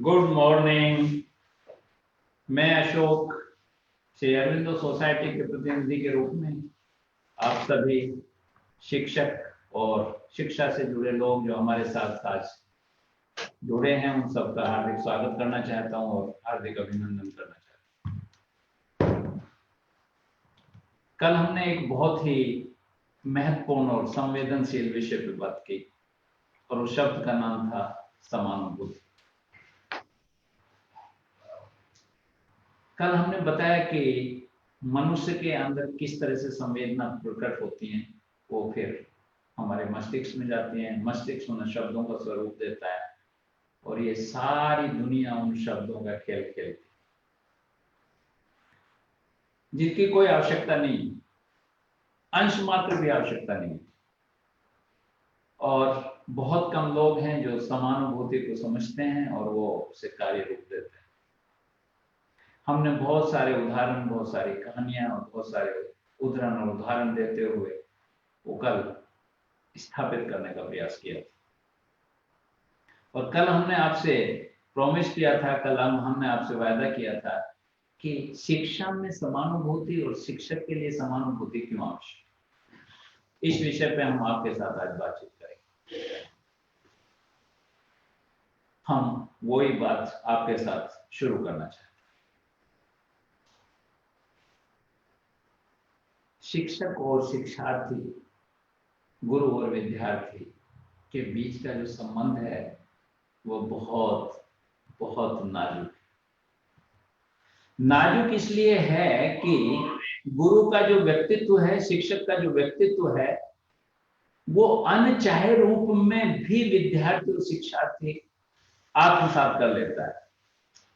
Good morning. मैं Ashok Shri Aurobindo society के प्रतिनिधि के रूप में आप सभी शिक्षक और शिक्षा से जुड़े लोग जो हमारे साथ आज जुड़े हैं उन सबका हार्दिक स्वागत करना चाहता हूं और हार्दिक अभिनंदन करना चाहता हूं। कल हमने एक बहुत ही महत्वपूर्ण और संवेदनशील विषय पर बात की और उस शब्द का नाम था समानुभूति। कल हमने बताया कि मनुष्य के अंदर किस तरह से संवेदना प्रकट होती हैं, वो फिर हमारे मस्तिष्क में जाती हैं। मस्तिष्क उन शब्दों का स्वरूप देता है और ये सारी दुनिया उन शब्दों का खेल खेलती, जिसकी कोई आवश्यकता नहीं, अंश मात्र भी आवश्यकता नहीं। और बहुत कम लोग हैं जो समानुभूति को समझते हैं और वो उसे कार्य रूप देते हैं। हमने बहुत सारे उदाहरण, बहुत सारी कहानियां और बहुत सारे उदाहरण और उदाहरण देते हुए वो कल स्थापित करने का प्रयास किया था। और कल हमने आपसे प्रॉमिस किया था, कल हमने आपसे वायदा किया था कि शिक्षा में समानुभूति और शिक्षक के लिए समानुभूति क्यों आवश्यक, इस विषय पे हम आपके साथ आज बातचीत करेंगे। हम वही बात आपके साथ शुरू करना चाहते हैं। शिक्षक और शिक्षार्थी, गुरु और विद्यार्थी के बीच का जो संबंध है वो बहुत बहुत नाजुक इसलिए है कि गुरु का जो व्यक्तित्व है, शिक्षक का जो व्यक्तित्व है, वो अनचाहे रूप में भी विद्यार्थी और शिक्षार्थी आत्मसात कर लेता है।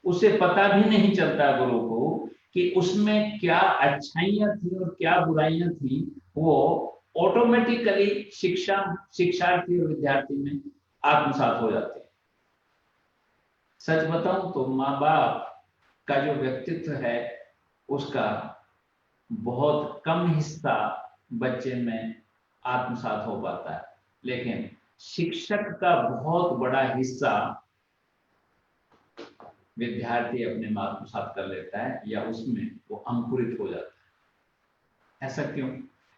उसे पता भी नहीं चलता गुरु को कि उसमें क्या अच्छाइयां थी और क्या बुराइयां थी, वो ऑटोमेटिकली शिक्षार्थी और विद्यार्थी में आत्मसात हो जाते हैं। सच बताऊं तो माँ बाप का जो व्यक्तित्व है उसका बहुत कम हिस्सा बच्चे में आत्मसात हो पाता है, लेकिन शिक्षक का बहुत बड़ा हिस्सा विद्यार्थी अपने में आत्मसात कर लेता है या उसमें वो अंकुरित हो जाता है। ऐसा क्यों?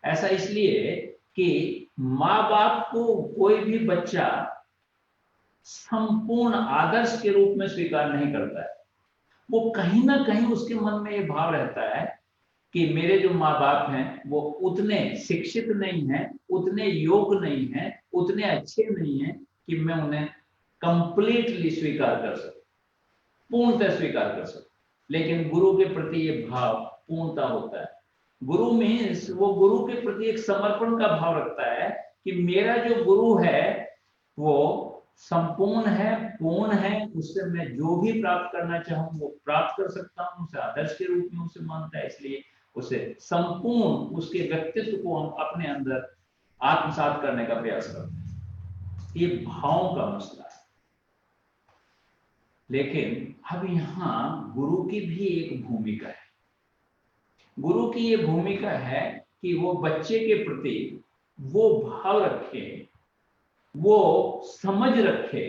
ऐसा इसलिए कि माँ बाप को कोई भी बच्चा संपूर्ण आदर्श के रूप में स्वीकार नहीं करता है। वो कहीं ना कहीं उसके मन में ये भाव रहता है कि मेरे जो माँ बाप हैं वो उतने शिक्षित नहीं हैं, उतने योग्य नहीं हैं, उतने अच्छे नहीं हैं कि मैं उन्हें कंप्लीटली स्वीकार कर सकूं, पूर्णतः स्वीकार कर सकूं। लेकिन गुरु के प्रति ये भाव पूर्णता होता है। गुरु मीन्स वो गुरु के प्रति एक समर्पण का भाव रखता है कि मेरा जो गुरु है वो संपूर्ण है, पूर्ण है, उससे मैं जो भी प्राप्त करना चाहूं वो प्राप्त कर सकता हूं। उसे आदर्श के रूप में उसे मानता है, इसलिए उसे संपूर्ण उसके व्यक्तित्व को हम अपने अंदर आत्मसात करने का प्रयास करते हैं। ये भावों का मसला है। लेकिन अब यहाँ गुरु की भी एक भूमिका है। गुरु की ये भूमिका है कि वो बच्चे के प्रति वो भाव रखे, वो समझ रखे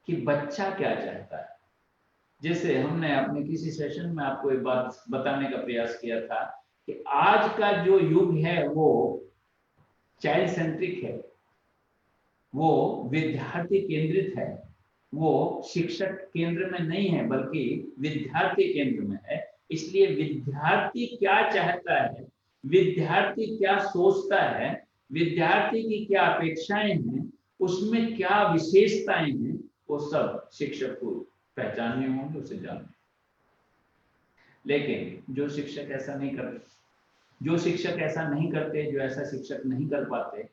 कि बच्चा क्या चाहता है। जैसे हमने अपने किसी सेशन में आपको एक बात बताने का प्रयास किया था कि आज का जो युग है वो चाइल्ड सेंट्रिक है, वो विद्यार्थी केंद्रित है, वो शिक्षक केंद्र में नहीं है बल्कि विद्यार्थी केंद्र में है। इसलिए विद्यार्थी क्या चाहता है, विद्यार्थी क्या सोचता है, विद्यार्थी की क्या अपेक्षाएं हैं, उसमें क्या विशेषताएं हैं, वो सब शिक्षक को पहचानने होंगे, उसे जानने। लेकिन जो शिक्षक ऐसा नहीं करते, जो शिक्षक ऐसा नहीं करते, जो ऐसा शिक्षक नहीं कर पाते,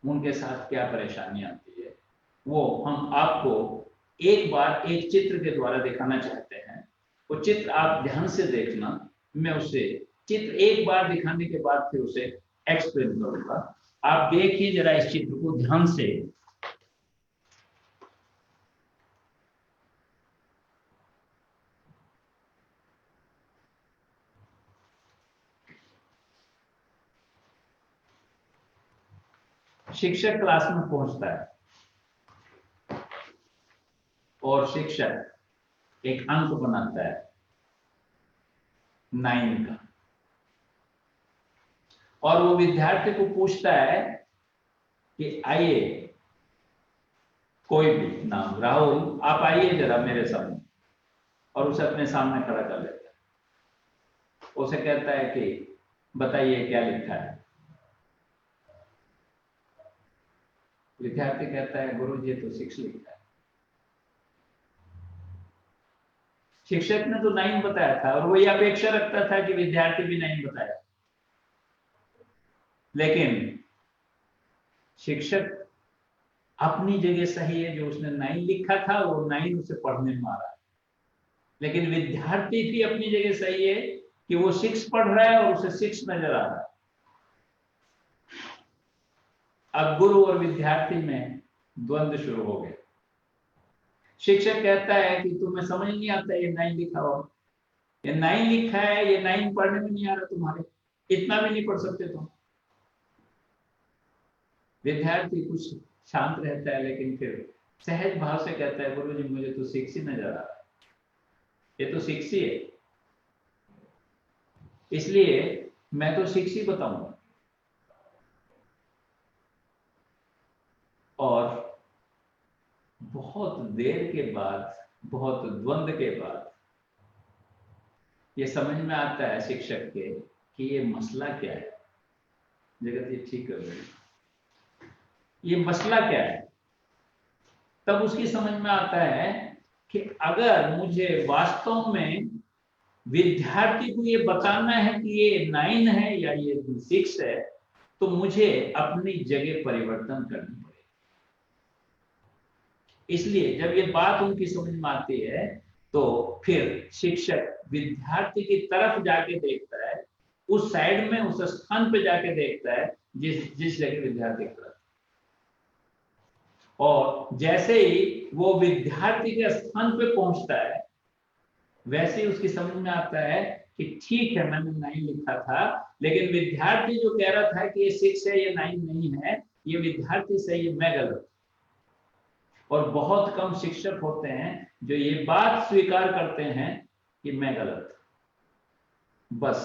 उनके साथ क्या परेशानी आती है वो हम आपको एक बार एक चित्र के द्वारा दिखाना चाहते हैं। वो चित्र आप ध्यान से देखना। मैं उसे चित्र एक बार दिखाने के बाद फिर उसे एक्सप्लेन करूंगा। आप देखिए जरा इस चित्र को ध्यान से। शिक्षक क्लास में पहुंचता है और शिक्षक एक अंक बनाता है 9 का, और वो विद्यार्थी को पूछता है कि आइए, कोई भी नाम, राहुल आप आइए जरा मेरे सामने, और उसे अपने सामने खड़ा कर लेता है। उसे कहता है कि बताइए क्या लिखा है। विद्यार्थी कहता है गुरुजी तो 6 लिखा है। शिक्षक ने तो 9 बताया था और वही अपेक्षा रखता था कि विद्यार्थी भी 9 बताया, लेकिन शिक्षक अपनी जगह सही है, जो उसने 9 लिखा था वो 9 उसे पढ़ने में आ रहा है, लेकिन विद्यार्थी भी अपनी जगह सही है कि वो 6 पढ़ रहा है और उसे 6 नजर आ रहा है। अब गुरु और विद्यार्थी में द्वंद्व शुरू हो गया। शिक्षक कहता है कि तुम्हें समझ नहीं आता, ये 9 लिखा हो, ये 9 लिखा है, ये 9 पढ़ने में नहीं आ रहा तुम्हारे, इतना भी नहीं पढ़ सकते तुम। विद्यार्थी कुछ शांत रहता है, लेकिन फिर सहज भाव से कहता है गुरुजी मुझे तो 6 ही नजर आ रहा है, ये तो 6 ही है, इसलिए मैं तो 6 ही बताऊंगा। और बहुत देर के बाद, बहुत द्वंद्व के बाद ये समझ में आता है शिक्षक के कि ये मसला क्या है। जगत ये ठीक कर रही है, ये मसला क्या है। तब उसकी समझ में आता है कि अगर मुझे वास्तव में विद्यार्थी को ये बताना है कि ये 9 है या ये 6 है, तो मुझे अपनी जगह परिवर्तन करनी पड़ेगी। इसलिए जब ये बात उनकी समझ में आती है तो फिर शिक्षक विद्यार्थी की तरफ जाके देखता है, उस साइड में, उस स्थान पे जाके देखता है जिस जगह विद्यार्थी खड़ा, और जैसे ही वो विद्यार्थी के स्थान पे पहुंचता है, वैसे ही उसकी समझ में आता है कि ठीक है मैंने 9 लिखा था, लेकिन विद्यार्थी जो कह रहा था कि ये 6 है, ये 9 नहीं है, ये विद्यार्थी सही है, मैं गलत। और बहुत कम शिक्षक होते हैं जो ये बात स्वीकार करते हैं कि मैं गलत। बस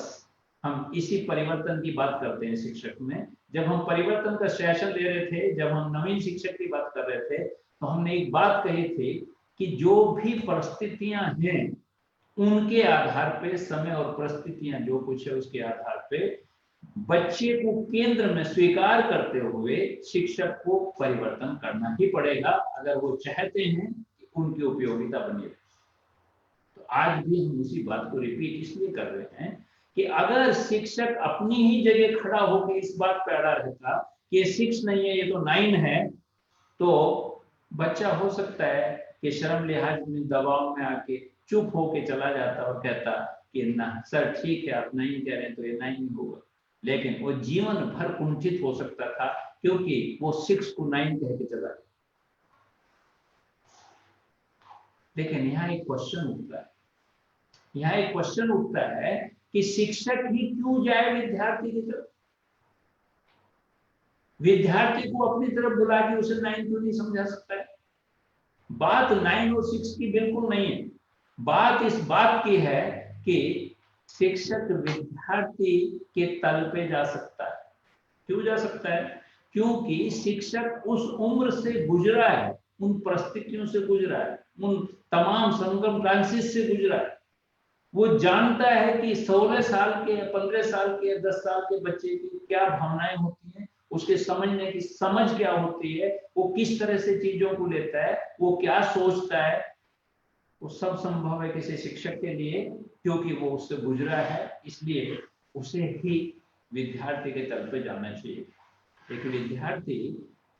हम इसी परिवर्तन की बात करते हैं शिक्षक में। जब हम परिवर्तन का सेशन ले रहे थे, जब हम नवीन शिक्षक की बात कर रहे थे, तो हमने एक बात कही थी कि जो भी परिस्थितियां हैं उनके आधार पे, समय और परिस्थितियां जो कुछ है उसके आधार पे बच्चे को केंद्र में स्वीकार करते हुए शिक्षक को परिवर्तन करना ही पड़ेगा, अगर वो चाहते हैं कि उनकी उपयोगिता बनी रहे। तो आज भी हम उसी बात को रिपीट इसलिए कर रहे हैं कि अगर शिक्षक अपनी ही जगह खड़ा होकर इस बात पर अड़ा रहता कि ये 6 नहीं है, ये तो 9 है, तो बच्चा हो सकता है कि शर्म लिहाज में, दबाव में आके चुप होके चला जाता और कहता कि ना सर ठीक है, आप 9 कह रहे हैं तो ये 9 ही होगा। लेकिन वो जीवन भर कुंठित हो सकता था, क्योंकि वो 6 को 9 कह के चला गया। लेकिन यहाँ एक क्वेश्चन उठता है, यहाँ एक क्वेश्चन उठता है कि शिक्षक ही क्यों जाए विद्यार्थी की तरफ, विद्यार्थी को अपनी तरफ बुला के उसे 9 क्यों नहीं समझा सकता है। बात 9 और 6 की बिल्कुल नहीं है, बात इस बात की है कि शिक्षक विद्यार्थी के तल पे जा सकता है। क्यों जा सकता है? क्योंकि शिक्षक उस उम्र से गुजरा है, उन परिस्थितियों से गुजरा है, उन तमाम संगम ट्रांसिस से गुजरा है। वो जानता है कि 16 साल के, 15 साल के, 10 साल के बच्चे की क्या भावनाएं होती हैं, उसके समझने की समझ क्या होती है, वो किस तरह से चीजों को लेता है, वो क्या सोचता है, वो सब संभव है किसी शिक्षक के लिए, क्योंकि वो उससे गुजरा है। इसलिए उसे ही विद्यार्थी के तल पे जाना चाहिए। एक विद्यार्थी,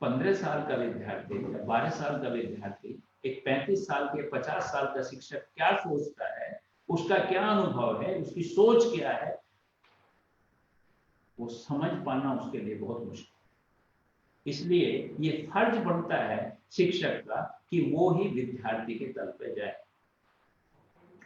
15 साल का विद्यार्थी या 12 साल का विद्यार्थी, एक 35 साल के, 50 साल का शिक्षक क्या सोचता है, उसका क्या अनुभव है, उसकी सोच क्या है, वो समझ पाना उसके लिए बहुत मुश्किल। इसलिए ये फर्ज बनता है शिक्षक का कि वो ही विद्यार्थी के तल पे जाए।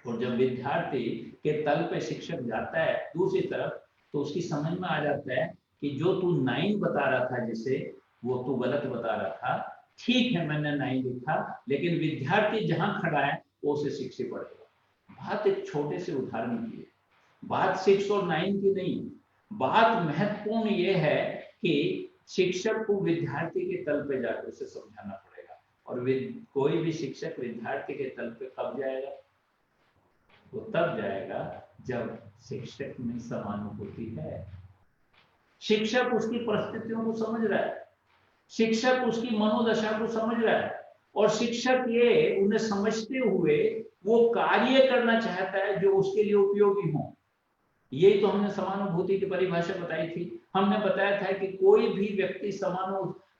और जब विद्यार्थी के तल पे शिक्षक जाता है दूसरी तरफ, तो उसकी समझ में आ जाता है कि जो तू 9 बता रहा था जिसे, वो तू गलत बता रहा था। ठीक है मैंने 9 लिखा, लेकिन विद्यार्थी जहां खड़ा है ओ से 6 ही पढ़ेगा। बात एक छोटे से उदाहरण की है, बात 6 और 9 की नहीं। बात महत्वपूर्ण ये है कि शिक्षक को विद्यार्थी के तल पे जाकर उसे समझाना पड़ेगा। और कोई भी शिक्षक विद्यार्थी के तल पे कब जाएगा? वो तब जाएगा जब शिक्षक में समानुभूति है, शिक्षक उसकी परिस्थितियों को समझ रहा है, शिक्षक उसकी मनोदशा को समझ रहा है, और शिक्षक ये उन्हें समझते हुए वो कार्य करना चाहता है जो उसके लिए उपयोगी हो। यही तो हमने समानुभूति की परिभाषा बताई थी। हमने बताया था कि कोई भी व्यक्ति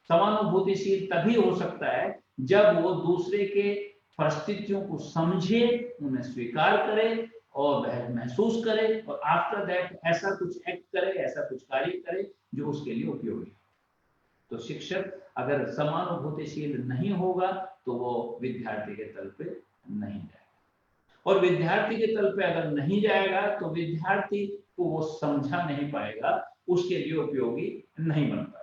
समानुभूतिशील तभी हो सकता है जब वो दूसरे के परिस्थितियों को समझे, उन्हें स्वीकार करे और वह महसूस करे, और आफ्टर दैट ऐसा कुछ एक्ट करे, ऐसा कुछ कार्य करे जो उसके लिए उपयोगी हो। तो शिक्षक अगर समानुभूतिशील नहीं होगा तो वो विद्यार्थी के तल पे नहीं जाएगा, और विद्यार्थी के तल पे अगर नहीं जाएगा तो विद्यार्थी को वो समझा नहीं पाएगा, उसके लिए उपयोगी नहीं बन पाएगा।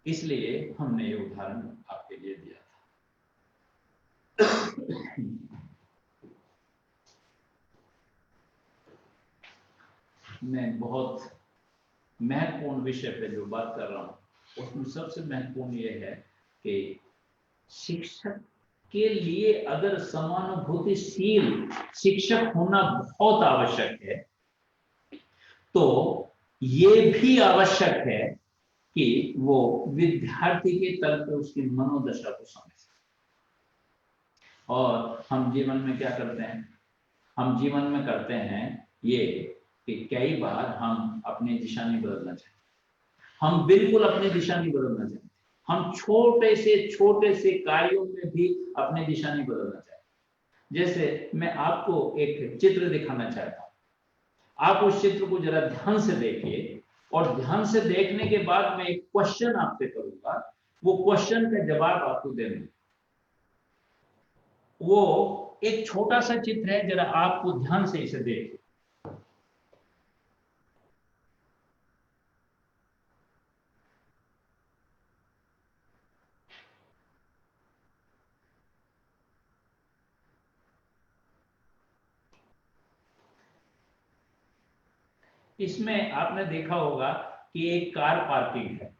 इसलिए हमने ये उदाहरण आपके लिए दिया था। मैं बहुत महत्वपूर्ण विषय पे जो बात कर रहा हूं उसमें सबसे महत्वपूर्ण ये है कि शिक्षक के लिए अगर समानुभूतिशील शिक्षक होना बहुत आवश्यक है, तो ये भी आवश्यक है कि वो विद्यार्थी के तल पे उसकी मनोदशा को समझे। और हम जीवन में क्या करते हैं? हम जीवन में करते हैं ये कि कई बार हम अपनी दिशा नहीं बदलना चाहते, हम बिल्कुल अपनी दिशा नहीं बदलना चाहते, हम छोटे से कार्यों में भी अपनी दिशा नहीं बदलना चाहते। जैसे मैं आपको एक चित्र दिखाना चाहता हूं, आप उस चित्र को जरा ध्यान से देखिए, और ध्यान से देखने के बाद मैं एक क्वेश्चन आपसे करूंगा, वो क्वेश्चन का जवाब आपको देना। वो एक छोटा सा चित्र है, जरा आपको ध्यान से इसे देखिए। इसमें आपने देखा होगा कि एक कार पार्किंग है,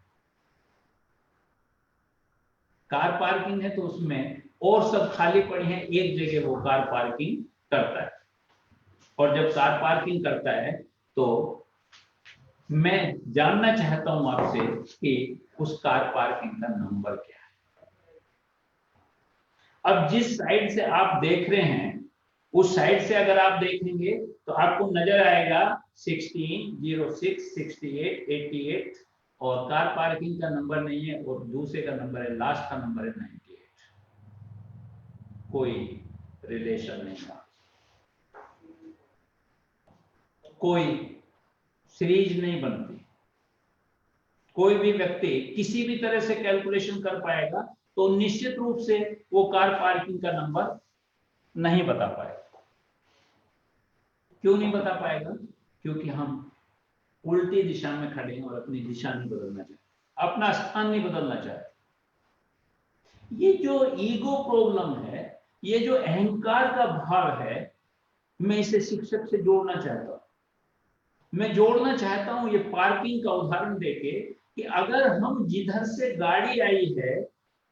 कार पार्किंग है, तो उसमें और सब खाली पड़ी है, एक जगह वो कार पार्किंग करता है। और जब कार पार्किंग करता है तो मैं जानना चाहता हूं आपसे कि उस कार पार्किंग का नंबर क्या है। अब जिस साइड से आप देख रहे हैं उस साइड से अगर आप देखेंगे तो आपको नजर आएगा 16, 06, 68, 88, और कार पार्किंग का नंबर नहीं है, और दूसरे का नंबर है, लास्ट का नंबर है 98। कोई रिलेशन नहीं था, कोई सीरीज नहीं बनती, कोई भी व्यक्ति किसी भी तरह से कैलकुलेशन कर पाएगा तो निश्चित रूप से वो कार पार्किंग का नंबर नहीं बता पाएगा। क्यों नहीं बता पाएगा? क्योंकि हम उल्टी दिशा में खड़े हैं और अपनी दिशा नहीं बदलना चाहते, अपना स्थान नहीं बदलना चाहते। ये जो ईगो प्रॉब्लम है, ये जो अहंकार का भाव है, मैं इसे शिक्षक से जोड़ना चाहता हूं। मैं जोड़ना चाहता हूं ये पार्किंग का उदाहरण देके कि अगर हम जिधर से गाड़ी आई है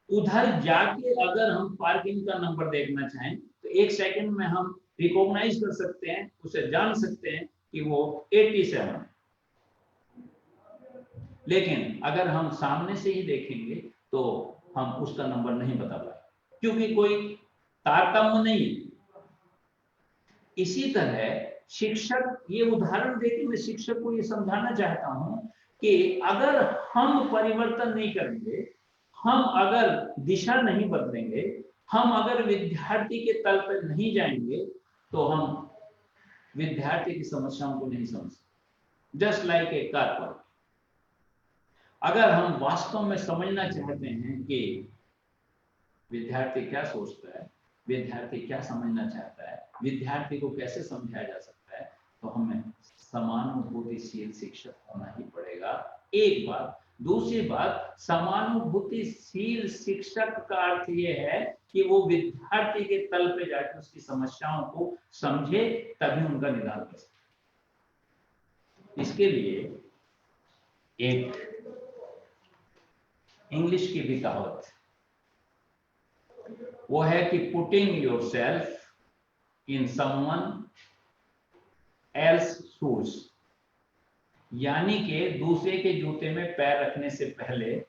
उधर जाके अगर हम पार्किंग का नंबर देखना चाहें तो एक सेकंड में हम रिकॉग्नाइज कर सकते हैं, उसे जान सकते हैं कि वो 87 है। लेकिन अगर हम सामने से ही देखेंगे तो हम उसका नंबर नहीं बता पाए, क्योंकि कोई तारतम्य नहीं है। इसी तरह शिक्षक, ये उदाहरण देके मैं शिक्षक को ये समझाना चाहता हूं कि अगर हम परिवर्तन नहीं करेंगे, हम अगर दिशा नहीं बदलेंगे, हम अगर विद्यार्थी के तल पर नहीं जाएंगे तो हम विद्यार्थी की समस्याओं को नहीं समझ सकते। Just like a car park, अगर हम वास्तव में समझना चाहते हैं कि विद्यार्थी क्या सोचता है, विद्यार्थी क्या समझना चाहता है, विद्यार्थी को कैसे समझाया जा सकता है, तो हमें समानुभूतिशील शिक्षक होना ही पड़ेगा। एक बात दूसरी बात, समानुभूतिशील शिक्षक का अर्थ ये है कि वो विद्यार्थी के तल पे जाकर उसकी समस्याओं को समझे, तभी उनका निदान कर सके। इसके लिए एक इंग्लिश की भी कहावत, वो है कि putting yourself in someone else shoes, यानी कि दूसरे के जूते में पैर रखने से पहले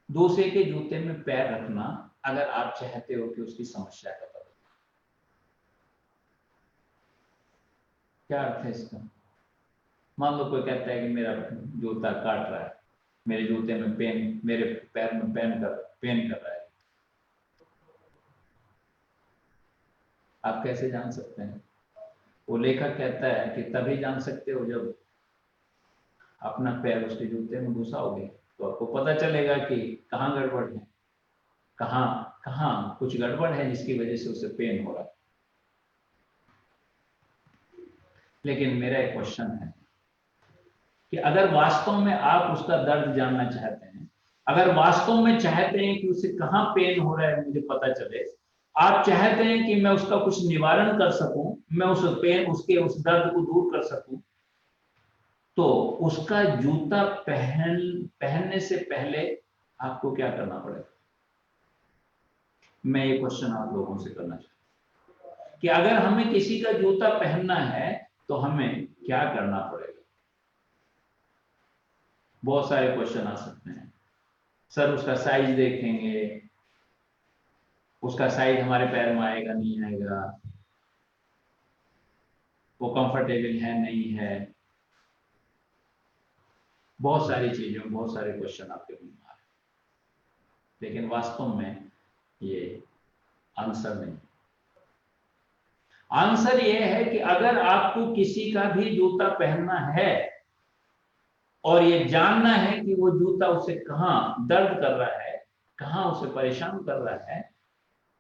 दूसरे के जूते में पैर रखना, अगर आप चाहते हो कि उसकी समस्या का पता। क्या अर्थ है इसका? मान लो कोई कहता है कि मेरा जूता काट रहा है, मेरे जूते में पेन, मेरे पैर में पेन कर रहा है। आप कैसे जान सकते हैं? वो लेखक कहता है कि तभी जान सकते हो जब अपना पैर उसके जूते में घुसाओगे, तो आपको पता चलेगा कि कहाँ गड़बड़ है, कहाँ कहाँ कुछ गड़बड़ है जिसकी वजह से उसे पेन हो रहा है। लेकिन मेरा एक क्वेश्चन है कि अगर वास्तव में आप उसका दर्द जानना चाहते हैं, अगर वास्तव में चाहते हैं कि उसे कहाँ पेन हो रहा है मुझे पता चले, आप चाहते हैं कि मैं उसका कुछ निवारण कर सकूं, मैं उस पेन, उसके उस दर्द को दूर कर सकूं, तो उसका जूता पहनने से पहले आपको क्या करना पड़ेगा? मैं ये क्वेश्चन आप लोगों से करना चाहता हूं कि अगर हमें किसी का जूता पहनना है तो हमें क्या करना पड़ेगा? बहुत सारे क्वेश्चन आ सकते हैं। सर उसका साइज देखेंगे, उसका साइज हमारे पैर में आएगा नहीं आएगा, वो कंफर्टेबल है नहीं है, बहुत सारी चीजों, बहुत सारे क्वेश्चन आपके मन में आ रहे, लेकिन वास्तव में ये आंसर नहीं। आंसर ये है कि अगर आपको किसी का भी जूता पहनना है और ये जानना है कि वो जूता उसे कहाँ दर्द कर रहा है, कहाँ उसे परेशान कर रहा है,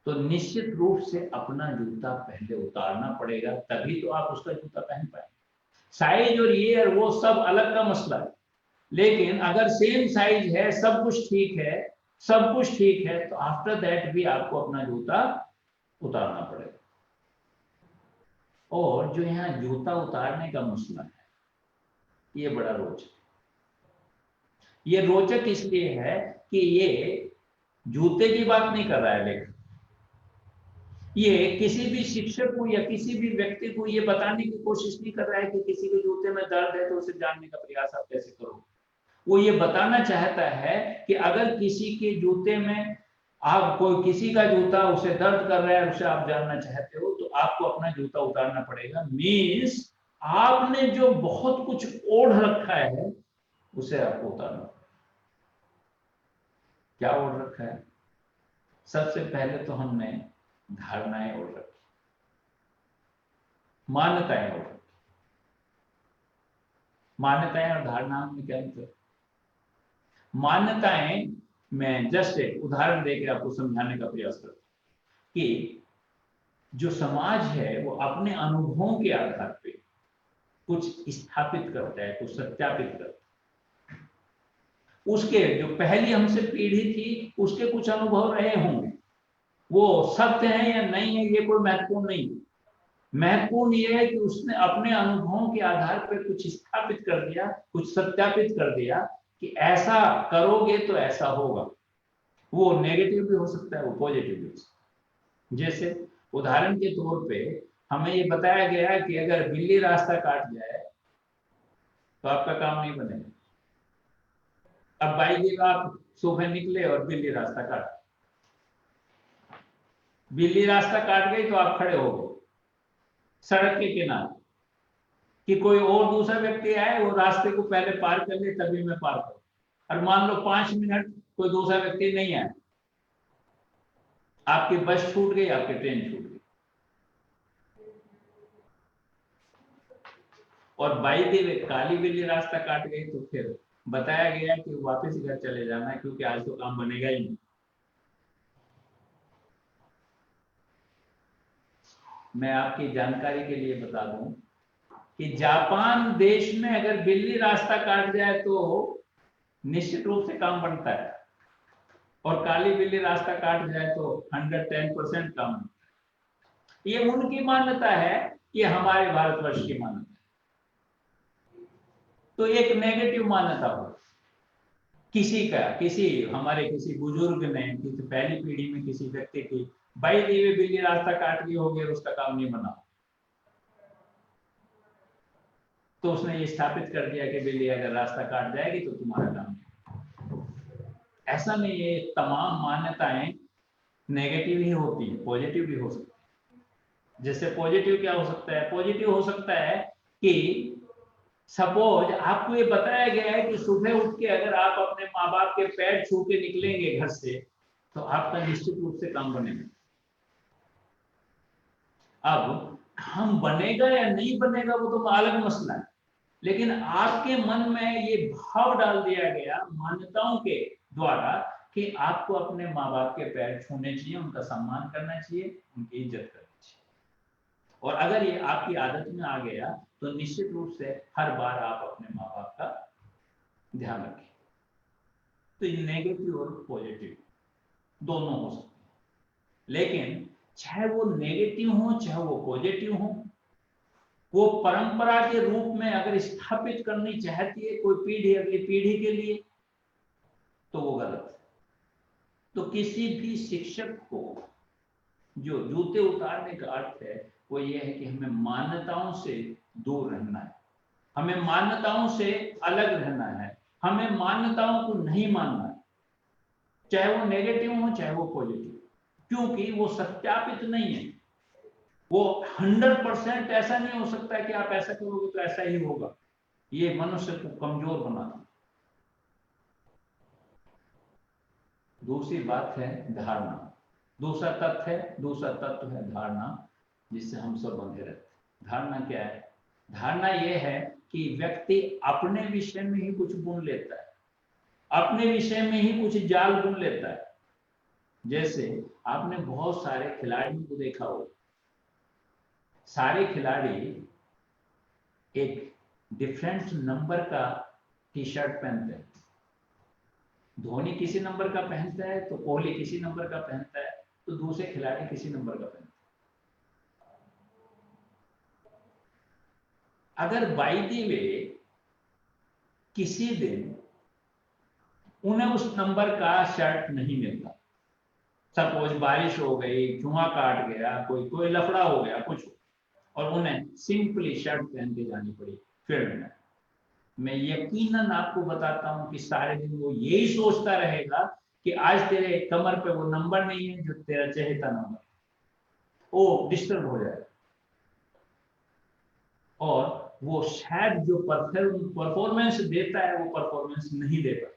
तो निश्चित रूप से अपना जूता पहले उतारना पड़ेगा, तभी तो आप उसका जूता पहन पाएंगे। साइज और ये और वो सब अलग का मसला है, लेकिन अगर सेम साइज है, सब कुछ ठीक है, सब कुछ ठीक है, तो आफ्टर दैट भी आपको अपना जूता उतारना पड़ेगा। और जो यहाँ जूता उतारने का मसला है, ये बड़ा रोचक, ये रोचक इसलिए है कि ये जूते की बात नहीं कर रहा है लेखक, ये किसी भी शिक्षक को या किसी भी व्यक्ति को ये बताने की कोशिश नहीं कर रहा है कि किसी के जूते में दर्द है तो उसे जानने का प्रयास आप कैसे करो। वो ये बताना चाहता है कि अगर किसी के जूते में, आप कोई किसी का जूता उसे दर्द कर रहा है, उसे आप जानना चाहते हो, तो आपको अपना जूता उतारना पड़ेगा। मीन्स आपने जो बहुत कुछ ओढ़ रखा है उसे आपको उतारना पड़ेगा। क्या ओढ़ रखा है? सबसे पहले तो हमने धारणाएं ओढ़ रखी, मान्यताएं ओढ़ रखी। मान्यताएं और धारणाओं में क्या अंतर? मान्यताएं, मैं जस्ट एक उदाहरण देकर आपको समझाने का प्रयास करता हूं कि जो समाज है वो अपने अनुभवों के आधार पे कुछ स्थापित करता है, कुछ सत्यापित करता है। उसके जो पहली हमसे पीढ़ी थी उसके कुछ अनुभव रहे होंगे, वो सत्य है या नहीं है ये कोई महत्वपूर्ण नहीं है। महत्वपूर्ण ये है कि उसने अपने अनुभवों के आधार पर कुछ स्थापित कर दिया, कुछ सत्यापित कर दिया कि ऐसा करोगे तो ऐसा होगा। वो नेगेटिव भी हो सकता है, वो पॉजिटिव भी हो सकता है। जैसे उदाहरण के तौर पे हमें ये बताया गया है कि अगर बिल्ली रास्ता काट जाए तो आपका काम नहीं बनेगा। अब बाई आप सुबह निकले और बिल्ली रास्ता काट, बिल्ली रास्ता काट गई तो आप खड़े हो गए सड़क के किनारे कि कोई और दूसरा व्यक्ति आए, वो रास्ते को पहले पार कर ले तभी मैं पार करूं। और मान लो 5 मिनट कोई दूसरा व्यक्ति नहीं आया, आपकी बस छूट गई, आपकी ट्रेन छूट गई। और बाई द वे काली बिल्ली रास्ता काट गई तो फिर बताया गया कि वापस घर चले जाना है, क्योंकि आज तो काम बनेगा ही नहीं। मैं आपकी जानकारी के लिए बता दूं कि जापान देश में अगर बिल्ली रास्ता काट जाए तो निश्चित रूप से काम बनता है, और काली बिल्ली रास्ता काट जाए तो 110% काम बनता है। ये उनकी मान्यता है, ये हमारे भारतवर्ष की मान्यता है। तो एक नेगेटिव मान्यता हो किसी हमारे किसी बुजुर्ग ने, किसी पहली पीढ़ी में किसी व्यक्ति की भाई दी बिल्ली रास्ता काट ली हो गया, उसका काम नहीं बना, तो उसने ये स्थापित कर दिया कि बिल्ली अगर रास्ता काट जाएगी तो तुम्हारा काम नहीं। ऐसा नहीं है, तमाम मान्यताएं नेगेटिव ही होती है, पॉजिटिव भी हो सकती है। जैसे पॉजिटिव क्या हो सकता है? पॉजिटिव हो सकता है कि सपोज आपको ये बताया गया है कि सुबह उठ के अगर आप अपने माँ बाप के पैर छू के निकलेंगे घर से तो आपका निश्चित रूप से काम बनेगा। अब हम बनेगा या नहीं बनेगा वो तो अलग मसला है, लेकिन आपके मन में ये भाव डाल दिया गया मान्यताओं के द्वारा कि आपको अपने माँ बाप के पैर छूने चाहिए, उनका सम्मान करना चाहिए, उनकी इज्जत करनी चाहिए। और अगर ये आपकी आदत में आ गया तो निश्चित रूप से हर बार आप अपने माँ बाप का ध्यान रखें। तो ये नेगेटिव और पॉजिटिव दोनों हो सकते हैं, लेकिन चाहे वो नेगेटिव हो चाहे वो पॉजिटिव हो, वो परंपरा के रूप में अगर स्थापित करनी चाहती है कोई पीढ़ी अगली पीढ़ी के लिए तो वो गलत है। तो किसी भी शिक्षक को जो जूते उतारने का अर्थ है वो ये है कि हमें मान्यताओं से दूर रहना है, हमें मान्यताओं से अलग रहना है, हमें मान्यताओं को नहीं मानना है, चाहे वो नेगेटिव हो चाहे वो पॉजिटिव, क्योंकि वो सत्यापित नहीं है। वो 100% ऐसा नहीं हो सकता कि आप ऐसा करोगे तो ऐसा ही होगा, ये मनुष्य को कमजोर बनाता। दूसरी बात है धारणा, दूसरा तत्व है धारणा, जिससे हम सब बंधे रहते। धारणा क्या है? धारणा यह है कि व्यक्ति अपने विषय में ही कुछ बुन लेता है, अपने विषय में ही कुछ जाल बुन लेता है। जैसे आपने बहुत सारे खिलाड़ियों को देखा हो, सारे खिलाड़ी एक डिफरेंट नंबर का टी शर्ट पहनते हैं। धोनी किसी नंबर का पहनता है तो कोहली किसी नंबर का पहनता है तो दूसरे खिलाड़ी किसी नंबर का पहनते हैं। अगर बाई द वे किसी दिन उन्हें उस नंबर का शर्ट नहीं मिलता, सपोज बारिश हो गई, धुआं काट गया, कोई लफड़ा हो गया कुछ, और उन्हें सिंपली शर्ट पहन के जानी पड़ी फील्ड में, मैं यकीनन आपको बताता हूं कि सारे दिन वो यही सोचता रहेगा कि आज तेरे कमर पे वो नंबर नहीं है जो तेरा चहेता नंबर, वो डिस्टर्ब हो जाएगा और वो शायद जो परफॉर्मेंस देता है वो परफॉर्मेंस नहीं देता।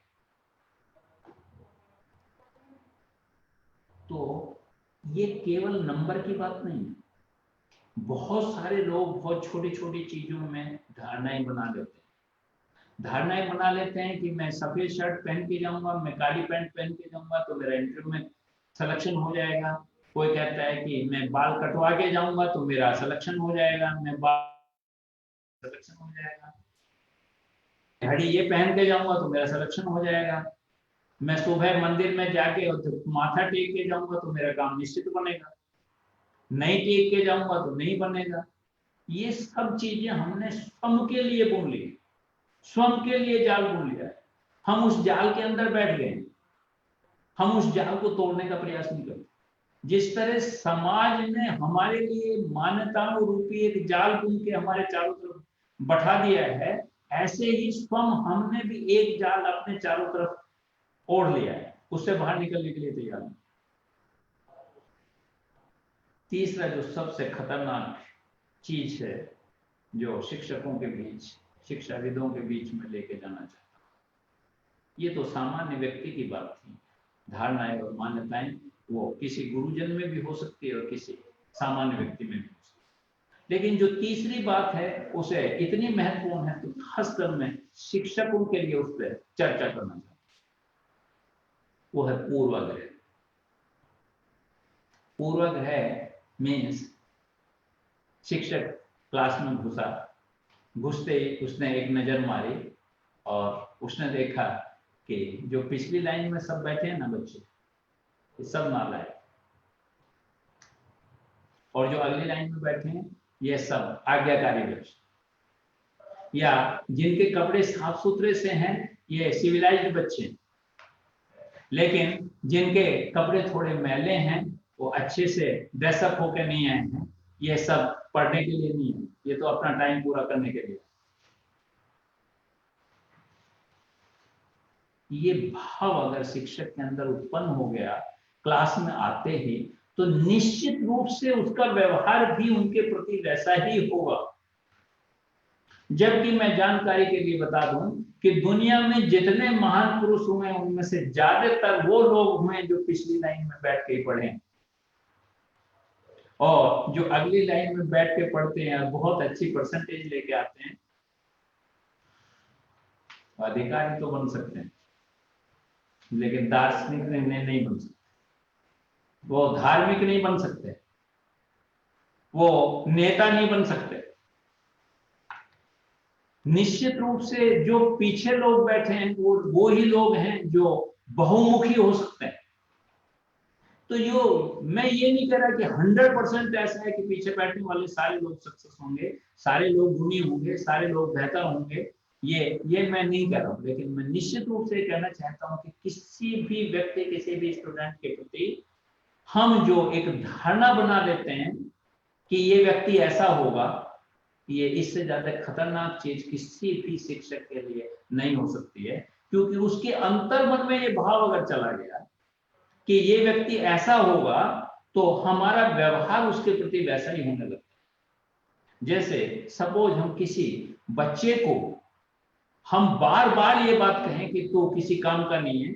तो ये केवल नंबर की बात नहीं है, बहुत सारे लोग बहुत छोटी छोटी चीजों में धारणाएं बना लेते हैं। धारणाएं बना लेते हैं कि मैं सफेद शर्ट पहन के जाऊंगा, मैं काली पैंट पहन के जाऊंगा तो मेरा इंटरव्यू में सिलेक्शन हो जाएगा। कोई कहता है कि मैं बाल कटवा के जाऊंगा तो मेरा सिलेक्शन हो जाएगा, मैं बाल सिलेक्शन हो जाएगा। घड़ी ये पहन के जाऊंगा तो मेरा सिलेक्शन हो जाएगा। मैं सुबह मंदिर में जाके और माथा टेक के जाऊंगा तो मेरा काम निश्चित बनेगा, नहीं टेक के जाऊंगा तो नहीं बनेगा। ये सब चीजें हमने स्वयं के लिए बुन ली, स्वयं के लिए जाल बुन लिया। हम उस जाल के अंदर बैठ गए, हम उस जाल को तोड़ने का प्रयास नहीं करते। जिस तरह समाज ने हमारे लिए मान्यताओं रूपी एक जाल बुन के हमारे चारों तरफ बैठा दिया है, ऐसे ही स्वयं हमने भी एक जाल अपने चारों तरफ ओढ़ लिया है, उससे बाहर निकलने के लिए तैयार है। तीसरा जो सबसे खतरनाक चीज है जो शिक्षकों के बीच, शिक्षाविदों के बीच में लेके जाना चाहता हूं, ये तो सामान्य व्यक्ति की बात थी। धारणाएं और मान्यताएं वो किसी गुरुजन में भी हो सकती है और किसी सामान्य व्यक्ति में भी हो सकती है, लेकिन जो तीसरी बात है उसे इतनी महत्वपूर्ण है तो खासकर मैं शिक्षकों के लिए उस पर चर्चा करना चाहता हूं, वो है पूर्वाग्रह। पूर्वाग्रह मीन्स शिक्षक क्लास में घुसते ही उसने एक नजर मारी और उसने देखा कि जो पिछली लाइन में सब बैठे हैं ना बच्चे, ये सब नालायक, और जो अगली लाइन में बैठे हैं ये सब आज्ञाकारी बच्चे, या जिनके कपड़े साफ सुथरे से हैं ये सिविलाइज्ड बच्चे हैं, लेकिन जिनके कपड़े थोड़े मैले हैं, वो अच्छे से ड्रेसअप होकर नहीं आए हैं, ये सब पढ़ने के लिए नहीं है, ये तो अपना टाइम पूरा करने के लिए। ये भाव अगर शिक्षक के अंदर उत्पन्न हो गया क्लास में आते ही, तो निश्चित रूप से उसका व्यवहार भी उनके प्रति वैसा ही होगा। जबकि मैं जानकारी के लिए बता दूं कि दुनिया में जितने महान पुरुष हुए उनमें से ज्यादातर वो लोग हुए जो पिछली लाइन में बैठ के पढ़े, और जो अगली लाइन में बैठ के पढ़ते हैं और बहुत अच्छी परसेंटेज लेके आते हैं, अधिकारी तो बन सकते हैं लेकिन दार्शनिक नहीं बन सकते, वो धार्मिक नहीं बन सकते, वो नेता नहीं बन सकते। निश्चित रूप से जो पीछे लोग बैठे हैं वो ही लोग हैं जो बहुमुखी हो सकते हैं। तो यो मैं ये नहीं कह रहा कि 100% ऐसा है कि पीछे बैठने वाले सारे लोग सक्सेस होंगे, सारे लोग गुणी होंगे, सारे लोग बेहतर होंगे, ये मैं नहीं कह रहा हूँ, लेकिन मैं निश्चित रूप से कहना चाहता हूँ कि किसी भी व्यक्ति, किसी भी स्टूडेंट के प्रति हम जो एक धारणा बना लेते हैं कि ये व्यक्ति ऐसा होगा, ये इससे ज्यादा खतरनाक चीज किसी भी शिक्षक के लिए नहीं हो सकती है, क्योंकि उसके अंतर्मन में ये भाव अगर चला गया कि ये व्यक्ति ऐसा होगा, तो हमारा व्यवहार उसके प्रति वैसा ही होने लगता है। जैसे सपोज हम किसी बच्चे को हम बार बार ये बात कहें कि तू किसी काम का नहीं है,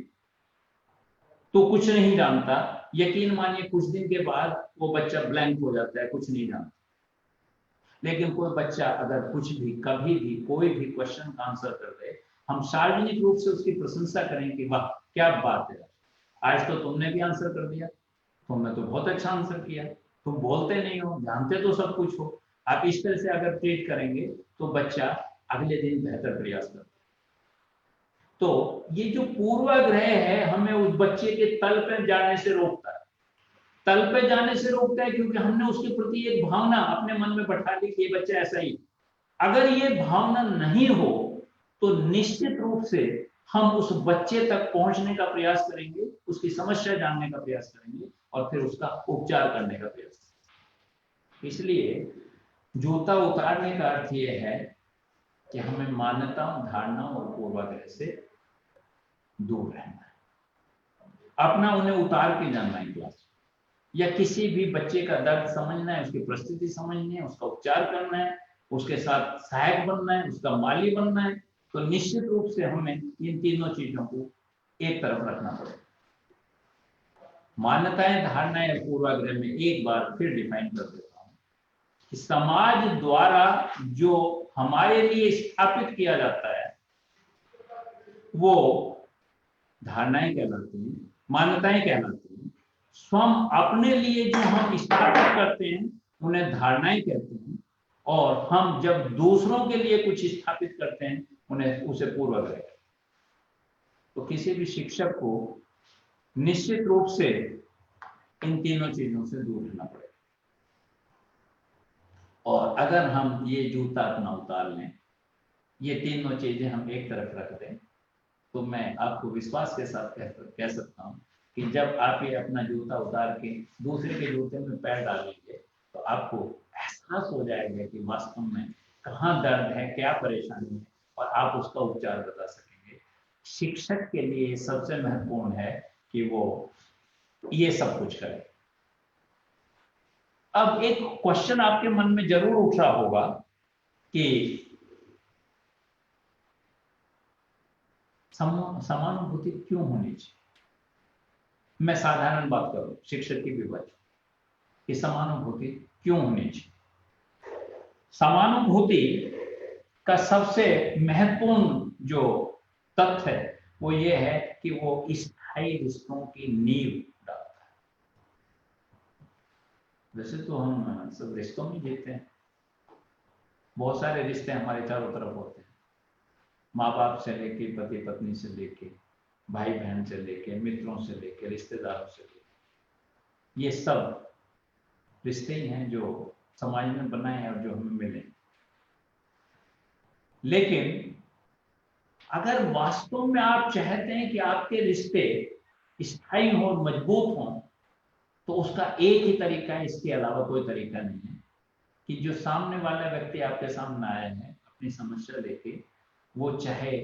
तू कुछ नहीं जानता, यकीन मानिए कुछ दिन के बाद वो बच्चा ब्लैंक हो जाता है, कुछ नहीं जानता। लेकिन कोई बच्चा अगर कुछ भी कभी भी कोई भी क्वेश्चन का आंसर कर दे, हम सार्वजनिक रूप से उसकी प्रशंसा करें कि वाह क्या बात है, आज तो तुमने भी आंसर कर दिया, तुमने तो बहुत अच्छा आंसर किया, तुम बोलते नहीं हो, जानते तो सब कुछ हो। आप इस तरह से अगर ट्रीट करेंगे तो बच्चा अगले दिन बेहतर प्रयास करता है। तो ये जो पूर्वाग्रह है हमें उस बच्चे के तल पे जाने से रोकता है, तल पे जाने से रोकता है, क्योंकि हमने उसके प्रति एक भावना अपने मन में बैठा ली कि ये बच्चा ऐसा ही। अगर ये भावना नहीं हो तो निश्चित रूप से हम उस बच्चे तक पहुंचने का प्रयास करेंगे, उसकी समस्या जानने का प्रयास करेंगे और फिर उसका उपचार करने का प्रयास करेंगे। इसलिए जूता उतारने का अर्थ यह है कि हमें मान्यताओं, धारणाओं और पूर्वाग्रह से दूर रहना है, अपना उन्हें उतार के जानना है क्लास, या किसी भी बच्चे का दर्द समझना है, उसकी परिस्थिति समझनी है, उसका उपचार करना है, उसके साथ सहायक बनना है, उसका माली बनना है, तो निश्चित रूप से हमें इन तीनों चीजों को एक तरफ रखना पड़ेगा। मान्यताएं, धारणाएं और पूर्वाग्रह में एक बार फिर डिफाइन कर देता हूं कि समाज द्वारा जो हमारे लिए स्थापित किया जाता है वो धारणाएं कहलाती हैं, मान्यताएं कहलाती हैं। स्वयं अपने लिए जो हम स्थापित करते हैं उन्हें धारणाएं कहते हैं, और हम जब दूसरों के लिए कुछ स्थापित करते हैं उन्हें उसे पूर्वाग्रह। तो किसी भी शिक्षक को निश्चित रूप से इन तीनों चीजों से दूर रहना पड़ेगा, और अगर हम ये जूता अपना उतार लें, ये तीनों चीजें हम एक तरफ रख दें, तो मैं आपको विश्वास के साथ कह सकता हूं कि जब आप ये अपना जूता उतार के दूसरे के जूते में पैर डालेंगे तो आपको एहसास हो जाएगा कि वास्तव में कहाँ दर्द है, क्या परेशानी है, और आप उसका उपचार बता सकेंगे। शिक्षक के लिए सबसे महत्वपूर्ण है कि वो ये सब कुछ करे। अब एक क्वेश्चन आपके मन में जरूर उठ रहा होगा कि समानुभूति क्यों होनी चाहिए। मैं साधारण बात करूं, शिक्षक की भी बात कि समानुभूति क्यों होनी चाहिए। समानुभूति का सबसे महत्वपूर्ण जो तथ्य है वो ये है कि वो स्थायी रिश्तों की नींव डालता है। वैसे तो हम सब रिश्तों में जीते हैं, बहुत सारे रिश्ते हमारे चारों तरफ होते हैं, माँ बाप से लेके, पति पत्नी से लेके, भाई बहन से लेके, मित्रों से लेके, रिश्तेदारों से लेके, ये सब रिश्ते ही हैं जो समाज में बनाए हैं और जो हमें मिले। लेकिन अगर वास्तव में आप चाहते हैं कि आपके रिश्ते स्थायी हों, मजबूत हों, तो उसका एक ही तरीका है, इसके अलावा कोई तरीका नहीं है कि जो सामने वाला व्यक्ति आपके सामने आया है अपनी समस्या लेके, वो चाहे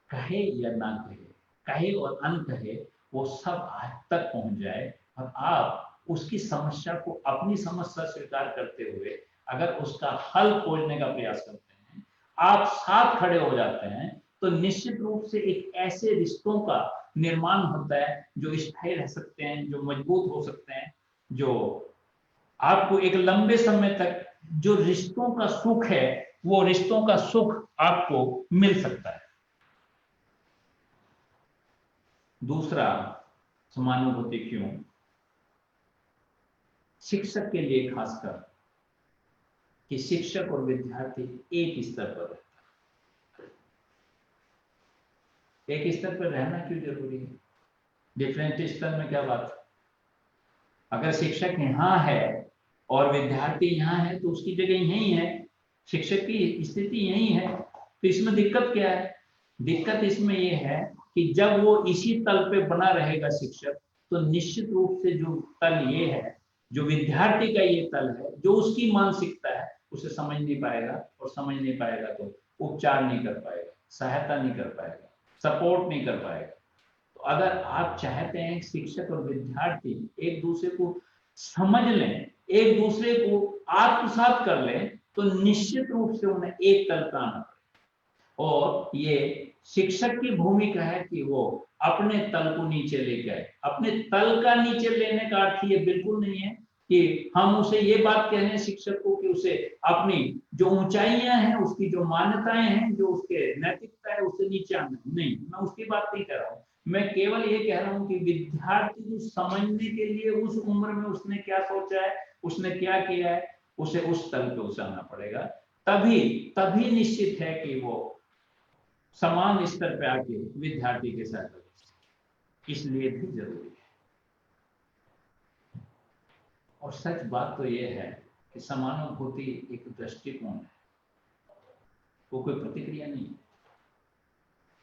कहे या ना कहे, कहे और अन कहे, वो सब आज तक पहुंच जाए और आप उसकी समस्या को अपनी समस्या स्वीकार करते हुए अगर उसका हल खोजने का प्रयास करते हैं, आप साथ खड़े हो जाते हैं, तो निश्चित रूप से एक ऐसे रिश्तों का निर्माण होता है जो स्थायी रह सकते हैं, जो मजबूत हो सकते हैं, जो आपको एक लंबे समय तक जो रिश्तों का सुख है, वो रिश्तों का सुख आपको मिल सकता है। दूसरा, समानुभूति क्यों? शिक्षक के लिए खासकर, कि शिक्षक और विद्यार्थी एक स्तर पर रहता है। एक स्तर पर रहना क्यों जरूरी है? डिफरेंट स्तर में क्या बात है? अगर शिक्षक यहाँ है और विद्यार्थी यहाँ है तो उसकी जगह यही है, शिक्षक की स्थिति यही है, तो इसमें दिक्कत क्या है? दिक्कत इसमें यह है कि जब वो इसी तल पे बना रहेगा शिक्षक, तो निश्चित रूप से जो तल ये है, जो विद्यार्थी का ये तल है, जो उसकी मानसिकता है, उसे समझ नहीं पाएगा, और समझ नहीं पाएगा तो उपचार नहीं कर पाएगा, सहायता नहीं कर पाएगा, सपोर्ट नहीं कर पाएगा। तो अगर आप चाहते हैं शिक्षक और विद्यार्थी एक दूसरे को समझ लें, एक दूसरे को आत्मसात कर लें, तो निश्चित रूप से उन्हें एक तल पर आना पड़ेगा। और ये शिक्षक की भूमिका है कि वो अपने तल को नीचे लेके आए। अपने तल का नीचे लेने का अर्थ ये बिल्कुल नहीं है कि हम उसे ये बात कह रहे हैं शिक्षक को कि उसे अपनी जो ऊंचाइयां हैं, उसकी जो मान्यताएं हैं, जो उसके नैतिकता है, उससे नीचे आना नहीं, मैं उसकी बात नहीं कर रहा हूँ। मैं केवल ये कह रहा हूँ कि विद्यार्थी को समझने के लिए उस उम्र में उसने क्या सोचा है, उसने क्या किया है, उसे उस तल पे उसे आना पड़ेगा। तभी तभी निश्चित है कि वो समान स्तर पे आके विद्यार्थी के साथ, इसलिए भी जरूरी है। और सच बात तो यह है कि समानुभूति एक दृष्टिकोण है, वो कोई प्रतिक्रिया नहीं है।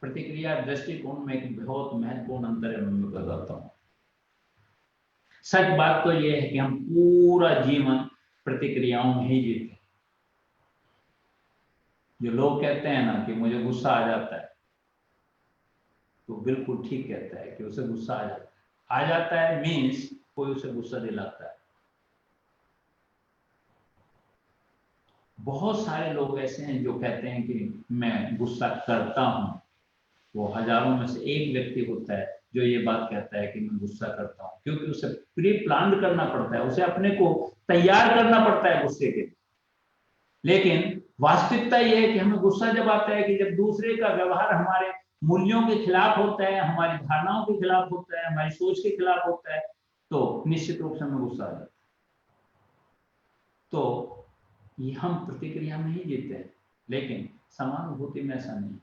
प्रतिक्रिया दृष्टिकोण में एक बहुत महत्वपूर्ण अंतर है, मैं बताता हूँ। सच बात तो यह है कि हम पूरा जीवन प्रतिक्रियाओं में ही जीते हैं। जो लोग कहते हैं ना कि मुझे गुस्सा आ जाता है, तो बिल्कुल ठीक कहता है कि उसे गुस्सा आ जाता है। आ जाता है मीन्स कोई उसे गुस्सा दिलाता है। बहुत सारे लोग ऐसे हैं जो कहते हैं कि मैं गुस्सा करता हूं। वो हजारों में से एक व्यक्ति होता है जो ये बात कहता है कि मैं गुस्सा करता हूं, क्योंकि उसे प्री प्लान करना पड़ता है, उसे अपने को तैयार करना पड़ता है गुस्से के। लेकिन वास्तविकता यह है कि हमें गुस्सा जब आता है कि जब दूसरे का व्यवहार हमारे मूल्यों के खिलाफ होता है, हमारी धारणाओं के खिलाफ होता है, हमारी सोच के खिलाफ होता है, तो निश्चित रूप से हमें गुस्सा आ जाता है। तो ये हम प्रतिक्रिया में ही जीते हैं। लेकिन समानुभूति में ऐसा नहीं।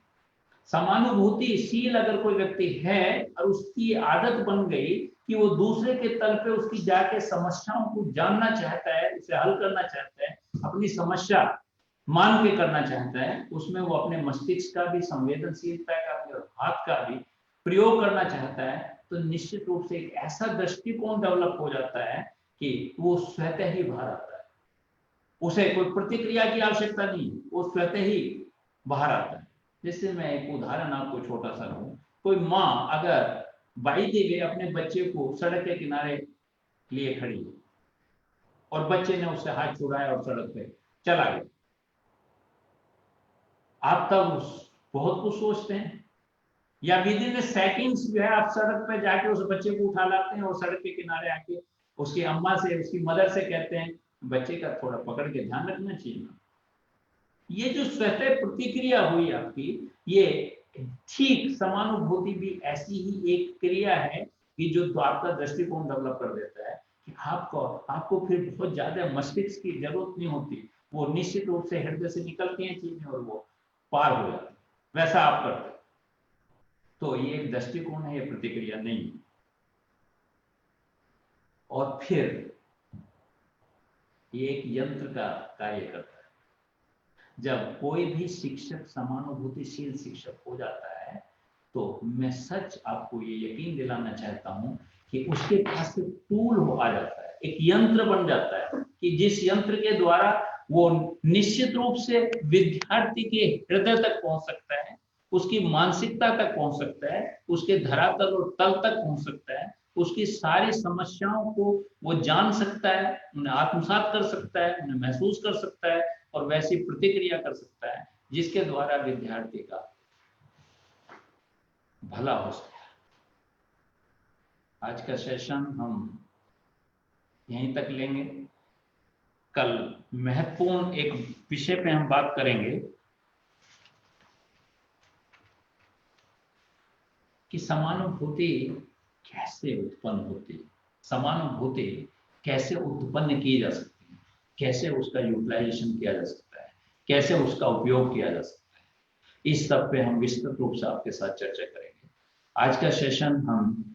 समानुभूतिशील अगर कोई व्यक्ति है और उसकी आदत बन गई कि वो दूसरे के तल पे उसकी जाके समस्याओं को जानना चाहता है, उसे हल करना चाहता है, अपनी समस्या मान के करना चाहता है, उसमें वो अपने मस्तिष्क का भी, संवेदनशीलता का भी और हाथ का भी प्रयोग करना चाहता है, तो निश्चित रूप से एक ऐसा दृष्टिकोण डेवलप हो जाता है कि वो स्वतः ही बाहर आता है। उसे कोई प्रतिक्रिया की आवश्यकता नहीं, वो स्वतः ही बाहर आता है। जैसे मैं एक उदाहरण आपको छोटा सा दूं, कोई माँ अगर बाई दी वे अपने बच्चे को सड़क के किनारे लिए खड़ी है और बच्चे ने उससे हाथ छुड़ाया और सड़क पे चला गया, आप तब बहुत कुछ सोचते हैं, या विद इन सेकेंड्स जो है आप सड़क पे जाके उस बच्चे को उठा लाते हैं और सड़क के किनारे आके उसकी अम्मा से, उसकी मदर से कहते हैं बच्चे का थोड़ा पकड़ के ध्यान रखना चाहिए। ये जो स्वतः प्रतिक्रिया हुई आपकी, ये ठीक समानुभूति भी ऐसी ही एक क्रिया है कि जो आपका दृष्टिकोण डेवलप कर देता है कि आपको फिर बहुत ज्यादा मस्तिष्क की जरूरत नहीं होती, वो निश्चित रूप से हृदय से निकलती हैं चीजें और वो पार हो जाती है। वैसा आप करते हैं। तो ये एक दृष्टिकोण है, ये प्रतिक्रिया नहीं। और फिर ये एक यंत्र का कार्य करता है। जब कोई भी शिक्षक समानुभूतिशील शिक्षक हो जाता है तो मैं सच आपको ये यकीन दिलाना चाहता हूं कि उसके पास एक टूल आ जाता है, एक यंत्र बन जाता है कि जिस यंत्र के द्वारा वो निश्चित रूप से विद्यार्थी के हृदय तक पहुंच सकता है, उसकी मानसिकता तक पहुंच सकता है, उसके धरातल और तल तक पहुंच सकता है, उसकी सारी समस्याओं को वो जान सकता है, उन्हें आत्मसात कर सकता है, उन्हें महसूस कर सकता है और वैसी प्रतिक्रिया कर सकता है जिसके द्वारा विद्यार्थी का भला हो सके। आज का सेशन हम यहीं तक लेंगे। कल महत्वपूर्ण एक विषय पे हम बात करेंगे कि समानुभूति कैसे उत्पन्न होती है, समानुभूति कैसे उत्पन्न की जा सकती है, कैसे उसका यूटिलाइजेशन किया जा सकता है, कैसे उसका उपयोग किया जा सकता है। इस सब पे हम विस्तृत रूप से आपके साथ चर्चा करेंगे। आज का सेशन हम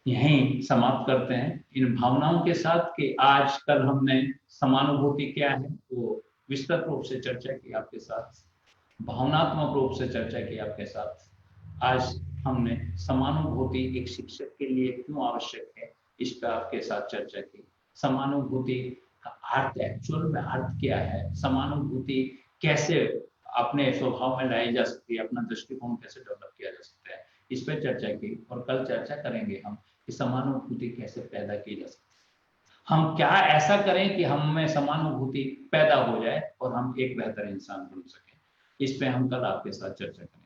यहीं समाप्त करते हैं इन भावनाओं के साथ कि आज कल हमने समानुभूति क्या है वो विस्तृत रूप से चर्चा की आपके साथ, भावनात्मक रूप से चर्चा की आपके साथ। आज हमने समानुभूति एक शिक्षक के लिए क्यों आवश्यक है इस पर आपके साथ चर्चा की। समानुभूति का अर्थ, एक्चुअल में अर्थ क्या है, समानुभूति कैसे अपने स्वभाव में लाई जा सकती है, अपना दृष्टिकोण कैसे डेवलप किया जा सकता है, इस पर चर्चा की। और कल चर्चा करेंगे हम कि समानुभूति कैसे पैदा की जा सकती है, हम क्या ऐसा करें कि हम में समानुभूति पैदा हो जाए और हम एक बेहतर इंसान बन सकें। इस पे हम कल आपके साथ चर्चा करेंगे।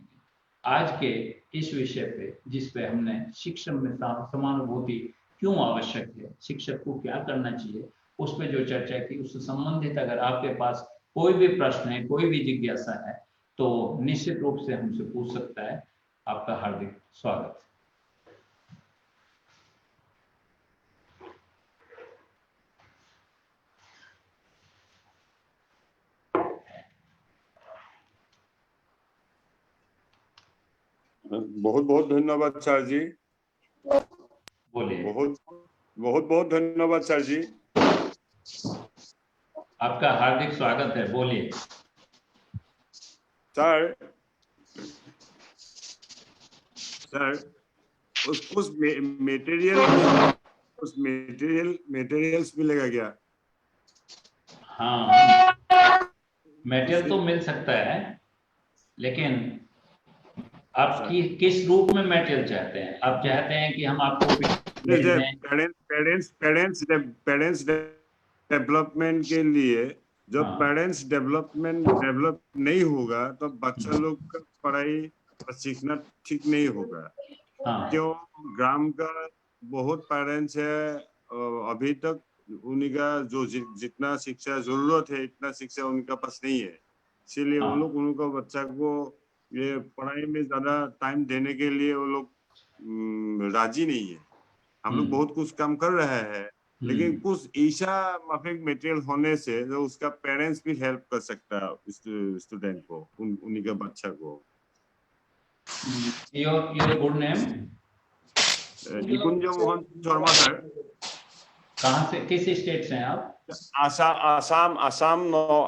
आज के इस विषय पे जिस पे हमने शिक्षण में समानुभूति क्यों आवश्यक है, शिक्षक को क्या करना चाहिए, उस पे जो चर्चा की उससे संबंधित अगर आपके पास कोई भी प्रश्न है, कोई भी जिज्ञासा है तो निश्चित रूप से हमसे पूछ सकता है। आपका हार्दिक स्वागत। बहुत बहुत धन्यवाद सर जी। बोलिए। बहुत बहुत धन्यवाद सर जी। आपका हार्दिक स्वागत है, बोलिए। सर कुछ मटेरियल्स मिलेगा क्या? हाँ, मटेरियल तो मिल सकता है, लेकिन आप किस रूप में मटेरियल चाहते हैं? आप चाहते हैं कि हम आपको पेरेंट्स डेवलपमेंट के लिए जब पेरेंट्स डेवलप नहीं होगा तो बच्चा लोग का पढ़ाई और सीखना ठीक नहीं होगा। क्यों? ग्राम का बहुत पेरेंट्स है अभी तक उन्हीं का जो जितना शिक्षा जरूरत है इतना शिक्षा उनका पास नहीं है, इसीलिए वो लोग उनका बच्चा को ये पढ़ाई में ज्यादा टाइम देने के लिए वो लोग राजी नहीं है। हम लोग बहुत कुछ काम कर रहे हैं, लेकिन कुछ ऐसा माफिक मटेरियल होने से जो उसका पेरेंट्स भी हेल्प कर सकता है स्टूडेंट को, उन्हीं का बच्चा को। Your good name? Nikunj Mohan Sharma sir. कहाँ से, किस स्टेट से हैं आप?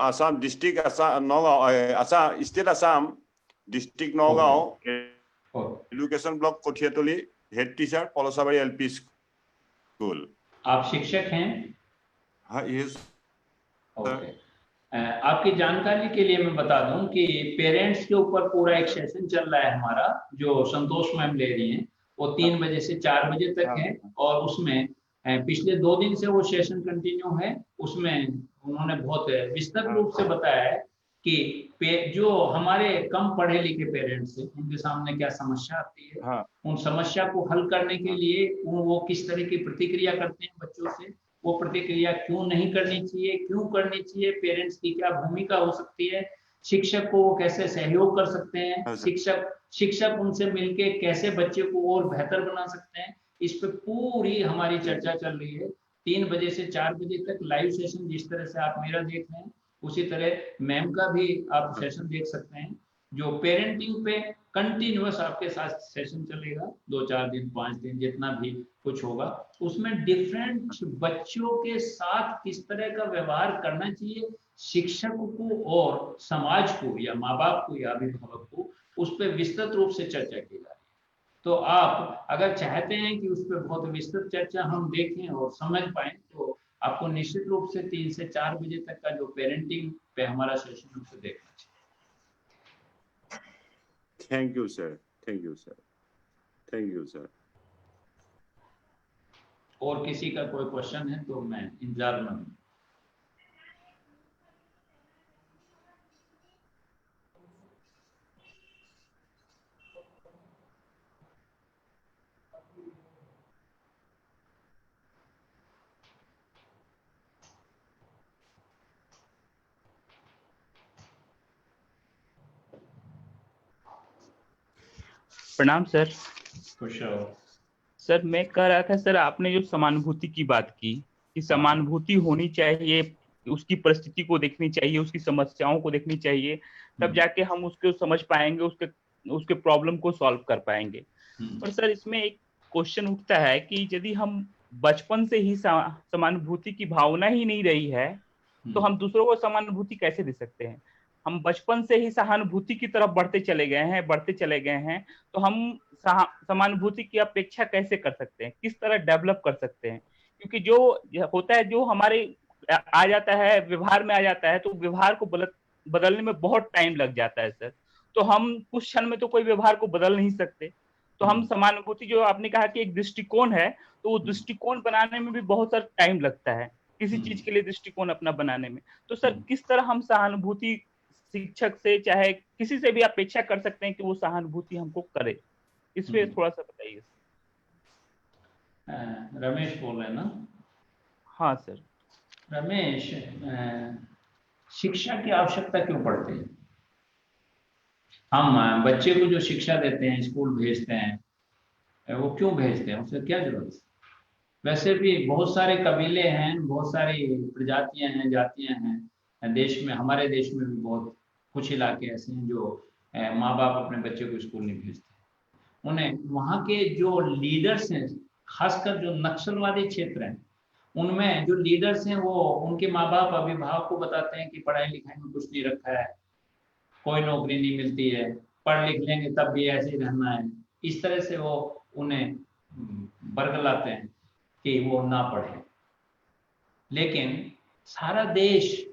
Assam district Nagaon, Assam state Assam district Nagaon, education block Kothiatoli, head teacher Palasbari LP school. आप शिक्षक हैं? हाँ, यस। ओके। आपकी जानकारी के लिए मैं बता दूं कि पेरेंट्स के ऊपर पूरा एक सेशन चल रहा है हमारा, जो संतोष मैम ले रही हैं, वो 3 बजे से 4 बजे तक है। और उसमें पिछले 2 दिन से वो सेशन कंटिन्यू है। उसमें उन्होंने बहुत विस्तृत रूप से बताया है कि जो हमारे कम पढ़े लिखे पेरेंट्स हैं उनके सामने क्या समस्या आती है, उन समस्या को हल करने के लिए वो किस तरह की प्रतिक्रिया करते हैं बच्चों से, वो प्रतिक्रिया क्यों नहीं करनी चाहिए, क्यों करनी चाहिए, पेरेंट्स की क्या भूमिका हो सकती है, शिक्षक को वो कैसे सहयोग कर सकते हैं, शिक्षक उनसे मिलके कैसे बच्चे को और बेहतर बना सकते हैं। इस पे पूरी हमारी चर्चा चल रही है। 3 बजे से 4 बजे तक लाइव सेशन, जिस तरह से आप मेरा देख रहे हैं उसी तरह मैम का भी आप सेशन देख सकते हैं। जो पेरेंटिंग पे कंटिन्यूअस आपके साथ सेशन चलेगा, 2-4 दिन 5 दिन जितना भी कुछ होगा, उसमें डिफरेंट बच्चों के साथ किस तरह का व्यवहार करना चाहिए शिक्षक को और समाज को या माँ बाप को या अभिभावक को, उस पर विस्तृत रूप से चर्चा की जा रही है। तो आप अगर चाहते हैं कि उस पर बहुत विस्तृत चर्चा हम देखें और समझ पाए, तो आपको निश्चित रूप से 3 से 4 बजे तक का जो पेरेंटिंग पे हमारा सेशन उसे देखना चाहिए। Thank you sir, thank you sir, thank you sir. और किसी का कोई क्वेश्चन है तो मैं इंतजार में हूँ। प्रणाम सर। खुश रहो। सर मैं कह रहा था सर, आपने जो समानुभूति की बात की कि समानुभूति होनी चाहिए, उसकी परिस्थिति को देखनी चाहिए, उसकी समस्याओं को देखनी चाहिए, तब जाके हम उसको समझ पाएंगे, उसके प्रॉब्लम को सॉल्व कर पाएंगे। पर सर इसमें एक क्वेश्चन उठता है कि यदि हम बचपन से ही समानुभूति की भावना ही नहीं रही है तो हम दूसरों को समानुभूति कैसे दे सकते हैं? हम बचपन से ही सहानुभूति की तरफ बढ़ते चले गए हैं, तो हम समानुभूति की अपेक्षा कैसे कर सकते हैं, किस तरह डेवलप कर सकते हैं? क्योंकि जो होता है, जो हमारे आ जाता है, व्यवहार में आ जाता है, तो व्यवहार को बदलने में बहुत टाइम लग जाता है सर। तो हम कुछ क्षण में तो कोई व्यवहार को बदल नहीं सकते। तो हम समानुभूति, जो आपने कहा कि एक दृष्टिकोण है, तो वो दृष्टिकोण बनाने में भी बहुत सारा टाइम लगता है, किसी चीज के लिए दृष्टिकोण अपना बनाने में। तो सर किस तरह हम सहानुभूति शिक्षक से चाहे किसी से भी अपेक्षा कर सकते हैं कि वो सहानुभूति हमको करे? इस पे थोड़ा सा बताइए। रमेश बोल रहे हैं ना? हाँ सर। रमेश, शिक्षा की आवश्यकता क्यों पड़ती है? हम बच्चे को जो शिक्षा देते हैं, स्कूल भेजते हैं, वो क्यों भेजते हैं? उससे क्या जरूरत है? वैसे भी बहुत सारे कबीले हैं, बहुत सारी प्रजातियां हैं, जातियां हैं देश में। हमारे देश में भी बहुत कुछ इलाके ऐसे हैं जो माँ बाप अपने बच्चे को स्कूल नहीं भेजते। उन्हें वहाँ के जो लीडर्स हैं, खासकर जो नक्सलवादी क्षेत्र हैं, उनमें जो लीडर्स हैं वो उनके माँ बाप अभिभावक को बताते हैं कि पढ़ाई लिखाई में कुछ नहीं रखा है, कोई नौकरी नहीं मिलती है, पढ़ लिख लेंगे तब भी ऐसे ही रहना है। इस तरह से वो उन्हें बरगलाते हैं कि वो ना पढ़े। लेकिन सारा देश,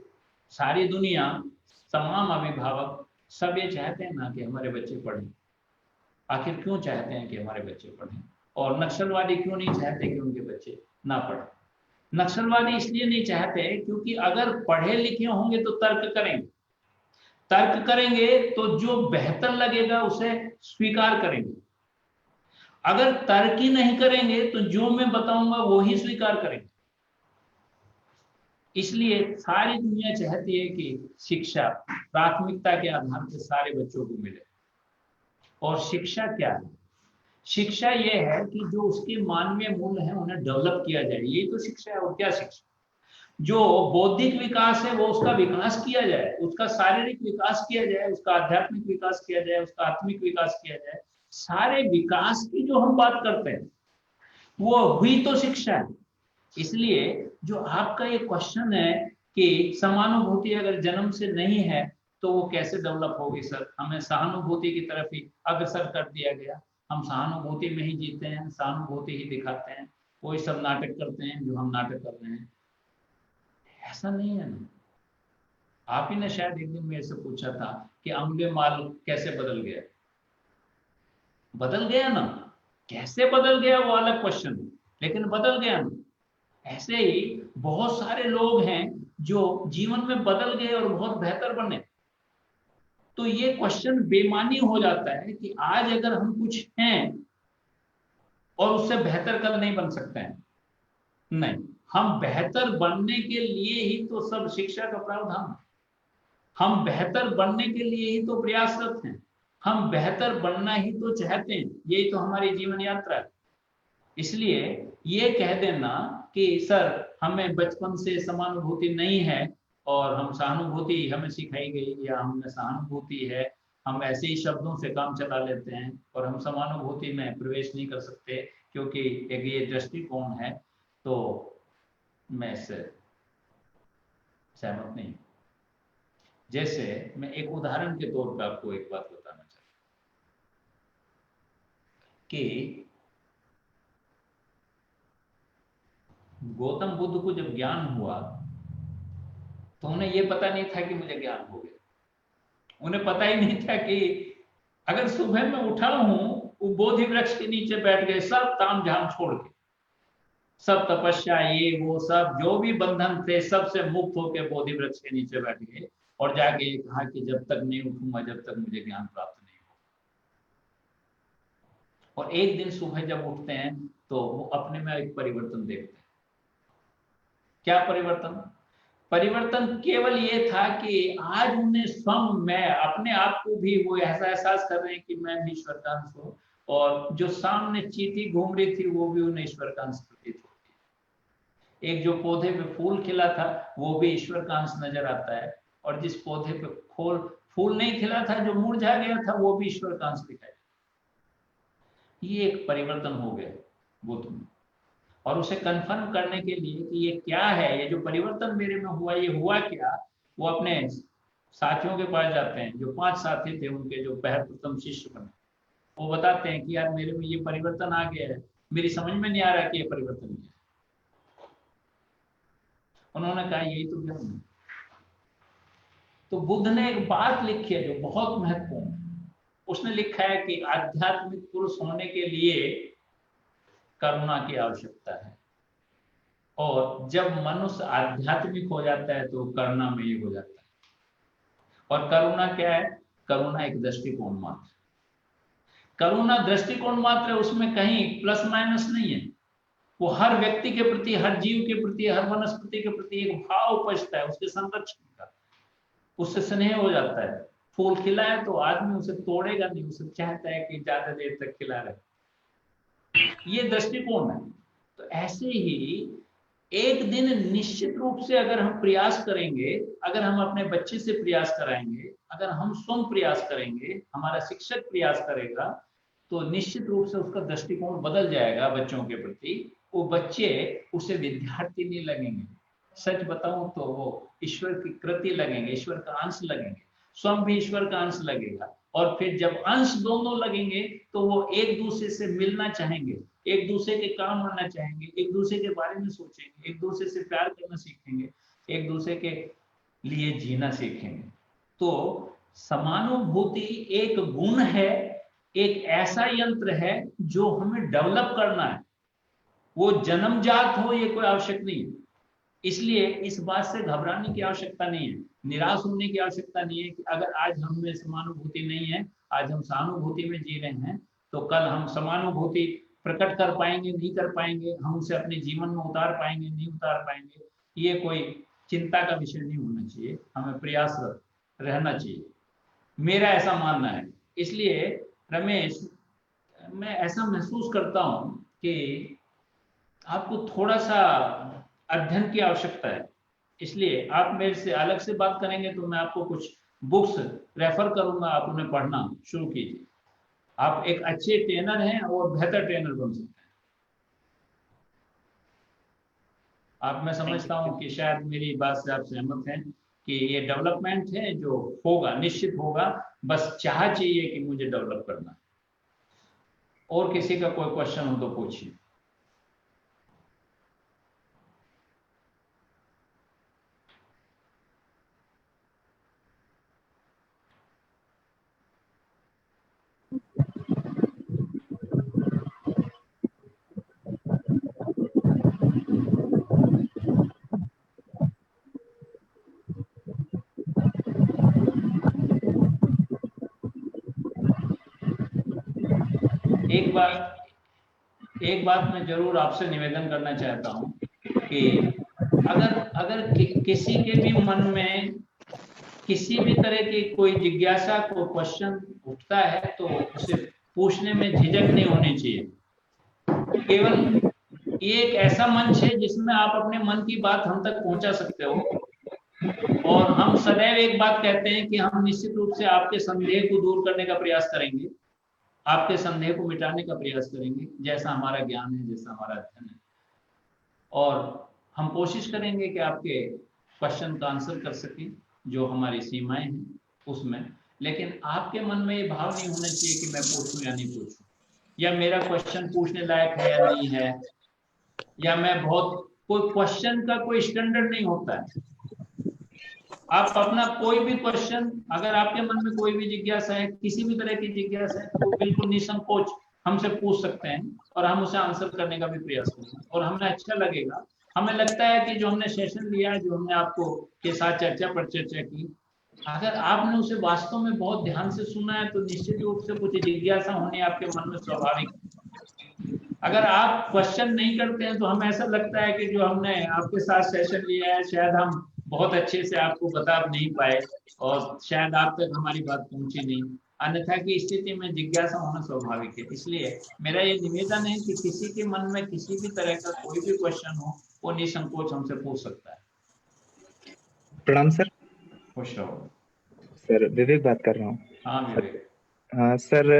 सारी दुनिया, तमाम अभिभावक सब ये चाहते हैं ना कि हमारे बच्चे पढ़ें। आखिर क्यों चाहते हैं कि हमारे बच्चे पढ़ें? और नक्सलवादी क्यों नहीं चाहते कि उनके बच्चे ना पढ़ें? नक्सलवादी इसलिए नहीं चाहते क्योंकि अगर पढ़े लिखे होंगे तो तर्क करेंगे तो जो बेहतर लगेगा उसे स्वीकार करेंगे। अगर तर्क ही नहीं करेंगे तो जो मैं बताऊंगा वो ही स्वीकार करेंगे। इसलिए सारी दुनिया चाहती है कि शिक्षा प्राथमिकता के आधार पर सारे बच्चों को मिले। और शिक्षा क्या है? शिक्षा ये है कि जो उसके मानवीय मूल्य हैं उन्हें डेवलप किया जाए, यही तो शिक्षा है। और क्या शिक्षा? जो बौद्धिक विकास है वो उसका विकास किया जाए, उसका शारीरिक विकास किया जाए, उसका आध्यात्मिक विकास किया जाए, उसका आत्मिक विकास किया जाए। सारे विकास की जो हम बात करते हैं वो हुई तो शिक्षा है। इसलिए जो आपका ये क्वेश्चन है कि समानुभूति अगर जन्म से नहीं है तो वो कैसे डेवलप होगी? सर, हमें सहानुभूति की तरफ ही अग्रसर कर दिया गया। हम सहानुभूति में ही जीते हैं, सहानुभूति ही दिखाते हैं, वही सब नाटक करते हैं जो हम नाटक कर रहे हैं। ऐसा नहीं है ना। आप ही ने शायद एक दिन मेरे से पूछा था कि अम्बे माल कैसे बदल गया? बदल गया ना। कैसे बदल गया वो अलग क्वेश्चन है, लेकिन बदल गया ना। ऐसे ही बहुत सारे लोग हैं जो जीवन में बदल गए और बहुत बेहतर बने। तो ये क्वेश्चन बेमानी हो जाता है कि आज अगर हम कुछ हैं और उससे बेहतर कल नहीं बन सकते हैं। नहीं, हम बेहतर बनने के लिए ही तो सब शिक्षा का प्रावधान है। हम बेहतर बनने के लिए ही तो प्रयासरत हैं। हम बेहतर बनना ही तो चाहते हैं, यही तो हमारी जीवन यात्रा है। इसलिए ये कह देना कि सर हमें बचपन से समानुभूति नहीं है और हम सहानुभूति हमें सिखाई गई या हमें सहानुभूति है, हम ऐसे ही शब्दों से काम चला लेते हैं और हम समानुभूति में प्रवेश नहीं कर सकते, क्योंकि एक ये दृष्टिकोण है। तो मैं इससे सहमत नहीं। जैसे मैं एक उदाहरण के तौर पर आपको एक बात बताना चाहता हूँ कि गौतम बुद्ध को जब ज्ञान हुआ तो उन्हें यह पता नहीं था कि मुझे ज्ञान हो गया। उन्हें पता ही नहीं था कि अगर सुबह में उठा हूं, वो बोधि वृक्ष के नीचे बैठ गए, सब ताम झाम छोड़ के, सब तपस्या ये वो सब जो भी बंधन थे सबसे मुक्त होकर बोधि वृक्ष के नीचे बैठ गए और जाके कहा कि जब तक नहीं उठूंगा जब तक मुझे ज्ञान प्राप्त नहीं हो। और एक दिन सुबह जब उठते हैं तो वो अपने में एक परिवर्तन देखते हैं। क्या परिवर्तन? परिवर्तन केवल ये था कि आज उन्हें स्वयं में अपने आप को भी वो ऐसा एहसास कर रहे हैं कि मैं भी ईश्वर का अंश हूं, और जो सामने चींटी घूम रही थी वो भी उन्हें ईश्वर का अंश प्रतीत होती है। एक जो पौधे पे फूल खिला था वो भी ईश्वर का अंश नजर आता है, और जिस पौधे पे फूल नहीं खिला था, जो मुरझा गया था, वो भी ईश्वर का अंश दिखाई देता। ये एक परिवर्तन हो गया बुद्ध में। और उसे कंफर्म करने के लिए कि ये क्या है, ये जो परिवर्तन मेरे में हुआ, ये हुआ क्या, वो अपने साथियों के पास जाते हैं। जो 5 साथी थे उनके, जो प्रथम शिष्य बने, वो बताते हैं कि यार मेरे में ये परिवर्तन आ गया है, मेरी समझ में नहीं आ रहा कि ये परिवर्तन क्या है। उन्होंने कहा यही तो ज्ञान है। तो बुद्ध ने एक बात लिखी है जो बहुत महत्वपूर्ण है। उसने लिखा है कि आध्यात्मिक पुरुष होने के लिए करुणा की आवश्यकता है, और जब मनुष्य आध्यात्मिक हो जाता है तो करुणामयी हो जाता है। और करुणा क्या है? करुणा एक दृष्टिकोण मात्र। करुणा दृष्टिकोण मात्र है, उसमें कहीं प्लस माइनस नहीं है। वो हर व्यक्ति के प्रति, हर जीव के प्रति, हर वनस्पति के प्रति एक भाव उपजता है उसके संरक्षण का, उससे स्नेह हो जाता है। फूल खिला है तो आदमी उसे तोड़ेगा नहीं, उसे चाहता है कि ज्यादा देर तक खिला रहे। ये दृष्टिकोण है। तो ऐसे ही एक दिन निश्चित रूप से अगर हम प्रयास करेंगे, अगर हम अपने बच्चे से प्रयास कराएंगे, अगर हम स्वयं प्रयास करेंगे, हमारा शिक्षक प्रयास करेगा, तो निश्चित रूप से उसका दृष्टिकोण बदल जाएगा बच्चों के प्रति। वो बच्चे उसे विद्यार्थी नहीं लगेंगे, सच बताऊं तो वो ईश्वर की कृति लगेंगे, ईश्वर का अंश लगेंगे, स्वयं भी ईश्वर का अंश लगेगा। और फिर जब अंश दोनों लगेंगे तो वो एक दूसरे से मिलना चाहेंगे, एक दूसरे के काम आना चाहेंगे, एक दूसरे के बारे में सोचेंगे, एक दूसरे से प्यार करना सीखेंगे, एक दूसरे के लिए जीना सीखेंगे। तो समानुभूति एक गुण है, एक ऐसा यंत्र है जो हमें डेवलप करना है। वो जन्मजात हो ये कोई आवश्यक नहीं है। इसलिए इस बात से घबराने की आवश्यकता नहीं है, निराश होने की आवश्यकता नहीं है कि अगर आज हम में समानुभूति नहीं है, आज हम सहानुभूति में जी रहे हैं, तो कल हम समानुभूति प्रकट कर पाएंगे नहीं कर पाएंगे, हम उसे अपने जीवन में उतार पाएंगे नहीं उतार पाएंगे, ये कोई चिंता का विषय नहीं होना चाहिए। हमें प्रयासरत रहना चाहिए, मेरा ऐसा मानना है। इसलिए रमेश, मैं ऐसा महसूस करता हूं कि आपको थोड़ा सा अध्ययन की आवश्यकता है। इसलिए आप मेरे से अलग से बात करेंगे तो मैं आपको कुछ बुक्स रेफर करूंगा, आप उन्हें पढ़ना शुरू कीजिए। आप एक अच्छे ट्रेनर हैं और बेहतर ट्रेनर बन सकते हैं। आप, मैं समझता हूं कि शायद मेरी बात से आप सहमत हैं कि ये डेवलपमेंट है जो होगा, निश्चित होगा, बस चाह चाहिए कि मुझे डेवलप करना है। और किसी का कोई क्वेश्चन हो तो पूछिए। एक बात मैं जरूर आपसे निवेदन करना चाहता हूं कि अगर किसी के भी मन में किसी भी तरह की कोई जिज्ञासा, को क्वेश्चन उठता है तो उसे पूछने में झिझक नहीं होनी चाहिए। केवल ये एक ऐसा मंच है जिसमें आप अपने मन की बात हम तक पहुंचा सकते हो। और हम सदैव एक बात कहते हैं कि हम निश्चित रूप से आपके संदेह को दूर करने का प्रयास करेंगे, आपके संदेह को मिटाने का प्रयास करेंगे, जैसा हमारा ज्ञान है, जैसा हमारा अध्ययन है। और हम कोशिश करेंगे कि आपके क्वेश्चन का आंसर कर सकें जो हमारी सीमाएं हैं उसमें। लेकिन आपके मन में ये भाव नहीं होना चाहिए कि मैं पूछूं या नहीं पूछूं, या मेरा क्वेश्चन पूछने लायक है या नहीं है, या मैं बहुत, कोई क्वेश्चन का कोई स्टैंडर्ड नहीं होता है। आप अपना कोई भी क्वेश्चन, अगर आपके मन में कोई भी जिज्ञासा है, किसी भी तरह की जिज्ञासा है, तो बिल्कुल निसंकोच हमसे पूछ सकते हैं और हम उसे आंसर करने का भी प्रयास करेंगे और हमें अच्छा लगेगा। हमें लगता है कि जो हमने सेशन लिया है, जो हमने आपको के साथ चर्चा पर चर्चा की, अगर आपने उसे वास्तव में बहुत ध्यान से सुना है तो निश्चित रूप से कुछ जिज्ञासा होनी आपके मन में स्वाभाविक है। अगर आप क्वेश्चन नहीं करते हैं तो हमें ऐसा लगता है कि जो हमने आपके साथ सेशन लिया है शायद हम बहुत अच्छे से आपको बता नहीं पाए और शायद आप तक हमारी बात पहुंची नहीं। अन्यथा की स्थिति में जिज्ञासा होना स्वाभाविक है। इसलिए मेरा ये निवेदन है कि किसी के मन में किसी भी तरह का कोई भी क्वेश्चन हो, वो निसंकोच हमसे पूछ सकता है। प्रणाम सर। खुश रहो सर विवेक बात कर रहा हूँ। हाँ विवेक। हाँ सर,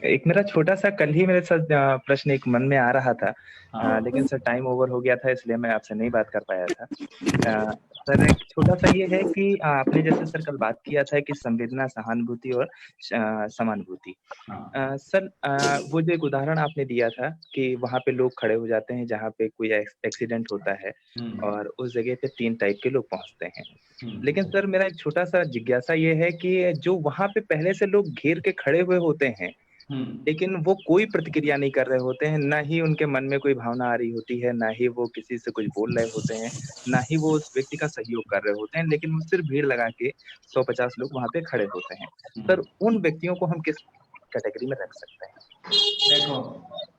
एक मेरा छोटा सा कल ही मेरे साथ प्रश्न एक मन में आ रहा था। हाँ। लेकिन सर टाइम ओवर हो गया था, इसलिए मैं आपसे नहीं बात कर पाया था। सर एक छोटा सा ये है कि आपने जैसे सर कल बात किया था कि संवेदना, सहानुभूति और समानुभूति। हाँ। सर वो जो एक उदाहरण आपने दिया था कि वहाँ पे लोग खड़े हो जाते हैं जहाँ पे कोई एक्सीडेंट होता है और उस जगह पे 3 टाइप के लोग पहुंचते हैं। लेकिन सर मेरा एक छोटा सा जिज्ञासा ये है कि जो वहां पे पहले से लोग घेर के खड़े हुए होते हैं, लेकिन वो कोई प्रतिक्रिया नहीं कर रहे होते हैं, ना ही उनके मन में कोई भावना आ रही होती है, ना ही वो किसी से कुछ बोल रहे होते हैं, ना ही वो उस व्यक्ति का सहयोग कर रहे होते हैं, लेकिन वो सिर्फ भीड़ लगा के 150 लोग वहां पे खड़े होते हैं। सर उन व्यक्तियों को हम किस कैटेगरी में रख सकते हैं?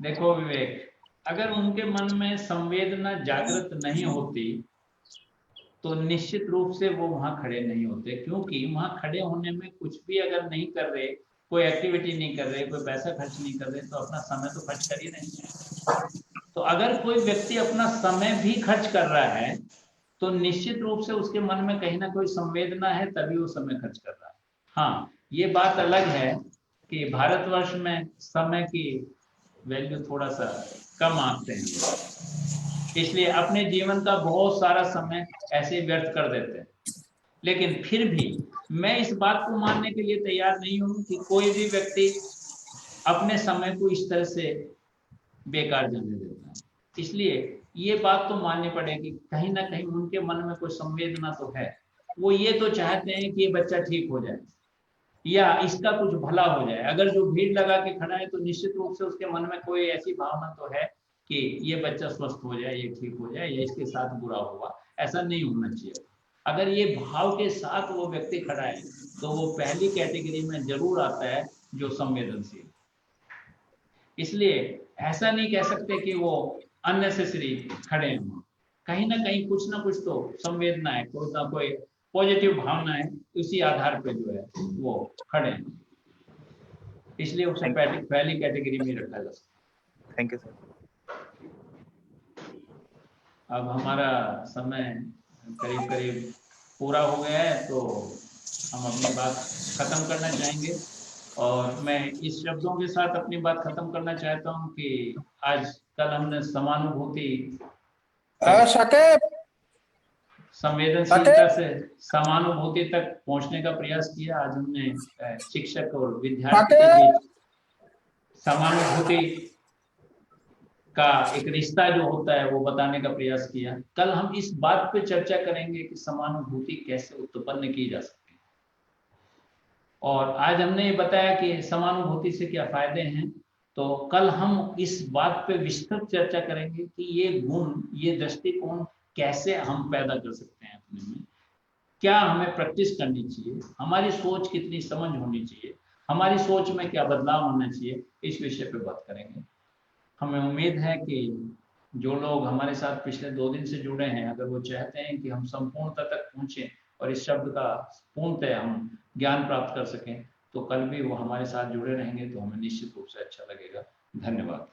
देखो विवेक, अगर उनके मन में संवेदना जागृत नहीं होती तो निश्चित रूप से वो वहां खड़े नहीं होते, क्योंकि वहां खड़े होने में कुछ भी अगर नहीं कर रहे, कोई एक्टिविटी नहीं कर रहे, कोई पैसा खर्च नहीं कर रहे, तो अपना समय तो खर्च कर ही रहे हैं। तो अगर कोई व्यक्ति अपना समय भी खर्च कर रहा है तो निश्चित रूप से उसके मन में कहीं ना कोई संवेदना है, तभी वो समय खर्च कर रहा है। हाँ, ये बात अलग है कि भारतवर्ष में समय की वैल्यू थोड़ा सा कम आंकते हैं, इसलिए अपने जीवन का बहुत सारा समय ऐसे व्यर्थ कर देते हैं। लेकिन फिर भी मैं इस बात को मानने के लिए तैयार नहीं हूं कि कोई भी व्यक्ति अपने समय को इस तरह से बेकार जाने देता है। इसलिए ये बात तो माननी पड़ेगी, कहीं ना कहीं उनके मन में कोई संवेदना तो है। वो ये तो चाहते हैं कि ये बच्चा ठीक हो जाए या इसका कुछ भला हो जाए। अगर जो भीड़ लगा के खड़ा है तो निश्चित रूप से उसके मन में कोई ऐसी भावना तो है कि ये बच्चा स्वस्थ हो जाए, ये ठीक हो जाए, या इसके साथ बुरा हुआ। ऐसा नहीं होना चाहिए। अगर ये भाव के साथ वो व्यक्ति खड़ा है तो वो पहली कैटेगरी में जरूर आता है, जो संवेदनशील। इसलिए ऐसा नहीं कह सकते कि वो अननेसेसरी खड़े हैं। कहीं ना कुछ तो संवेदना है, कोई ना कोई पॉजिटिव भावना है, उसी आधार पे जो है वो खड़े हैं। इसलिए उसे पहली कैटेगरी में रखा जा सकता है। Thank you sir. अब हमारा समय करीब करीब पूरा हो गया है, तो हम अपनी बात खत्म करना चाहेंगे। और मैं इस शब्दों के साथ अपनी बात खत्म करना चाहता हूं कि आज कल हमने समानुभूति, संवेदनशीलता से समानुभूति तक पहुंचने का प्रयास किया। आज हमने शिक्षक और विद्यार्थी के बीच समानुभूति का एक रिश्ता जो होता है वो बताने का प्रयास किया। कल हम इस बात पे चर्चा करेंगे कि समानुभूति कैसे उत्पन्न की जा सकती है। और आज हमने ये बताया कि समानुभूति से क्या फायदे हैं, तो कल हम इस बात पे विस्तृत चर्चा करेंगे कि ये गुण, ये दृष्टिकोण कैसे हम पैदा कर सकते हैं अपने में, क्या हमें प्रैक्टिस करनी चाहिए, हमारी सोच कितनी समझ होनी चाहिए, हमारी सोच में क्या बदलाव होना चाहिए, इस विषय पे बात करेंगे। हमें उम्मीद है कि जो लोग हमारे साथ पिछले 2 दिन से जुड़े हैं, अगर वो चाहते हैं कि हम संपूर्णता तक पहुंचे और इस शब्द का पूर्णतः हम ज्ञान प्राप्त कर सकें, तो कल भी वो हमारे साथ जुड़े रहेंगे तो हमें निश्चित रूप से अच्छा लगेगा। धन्यवाद।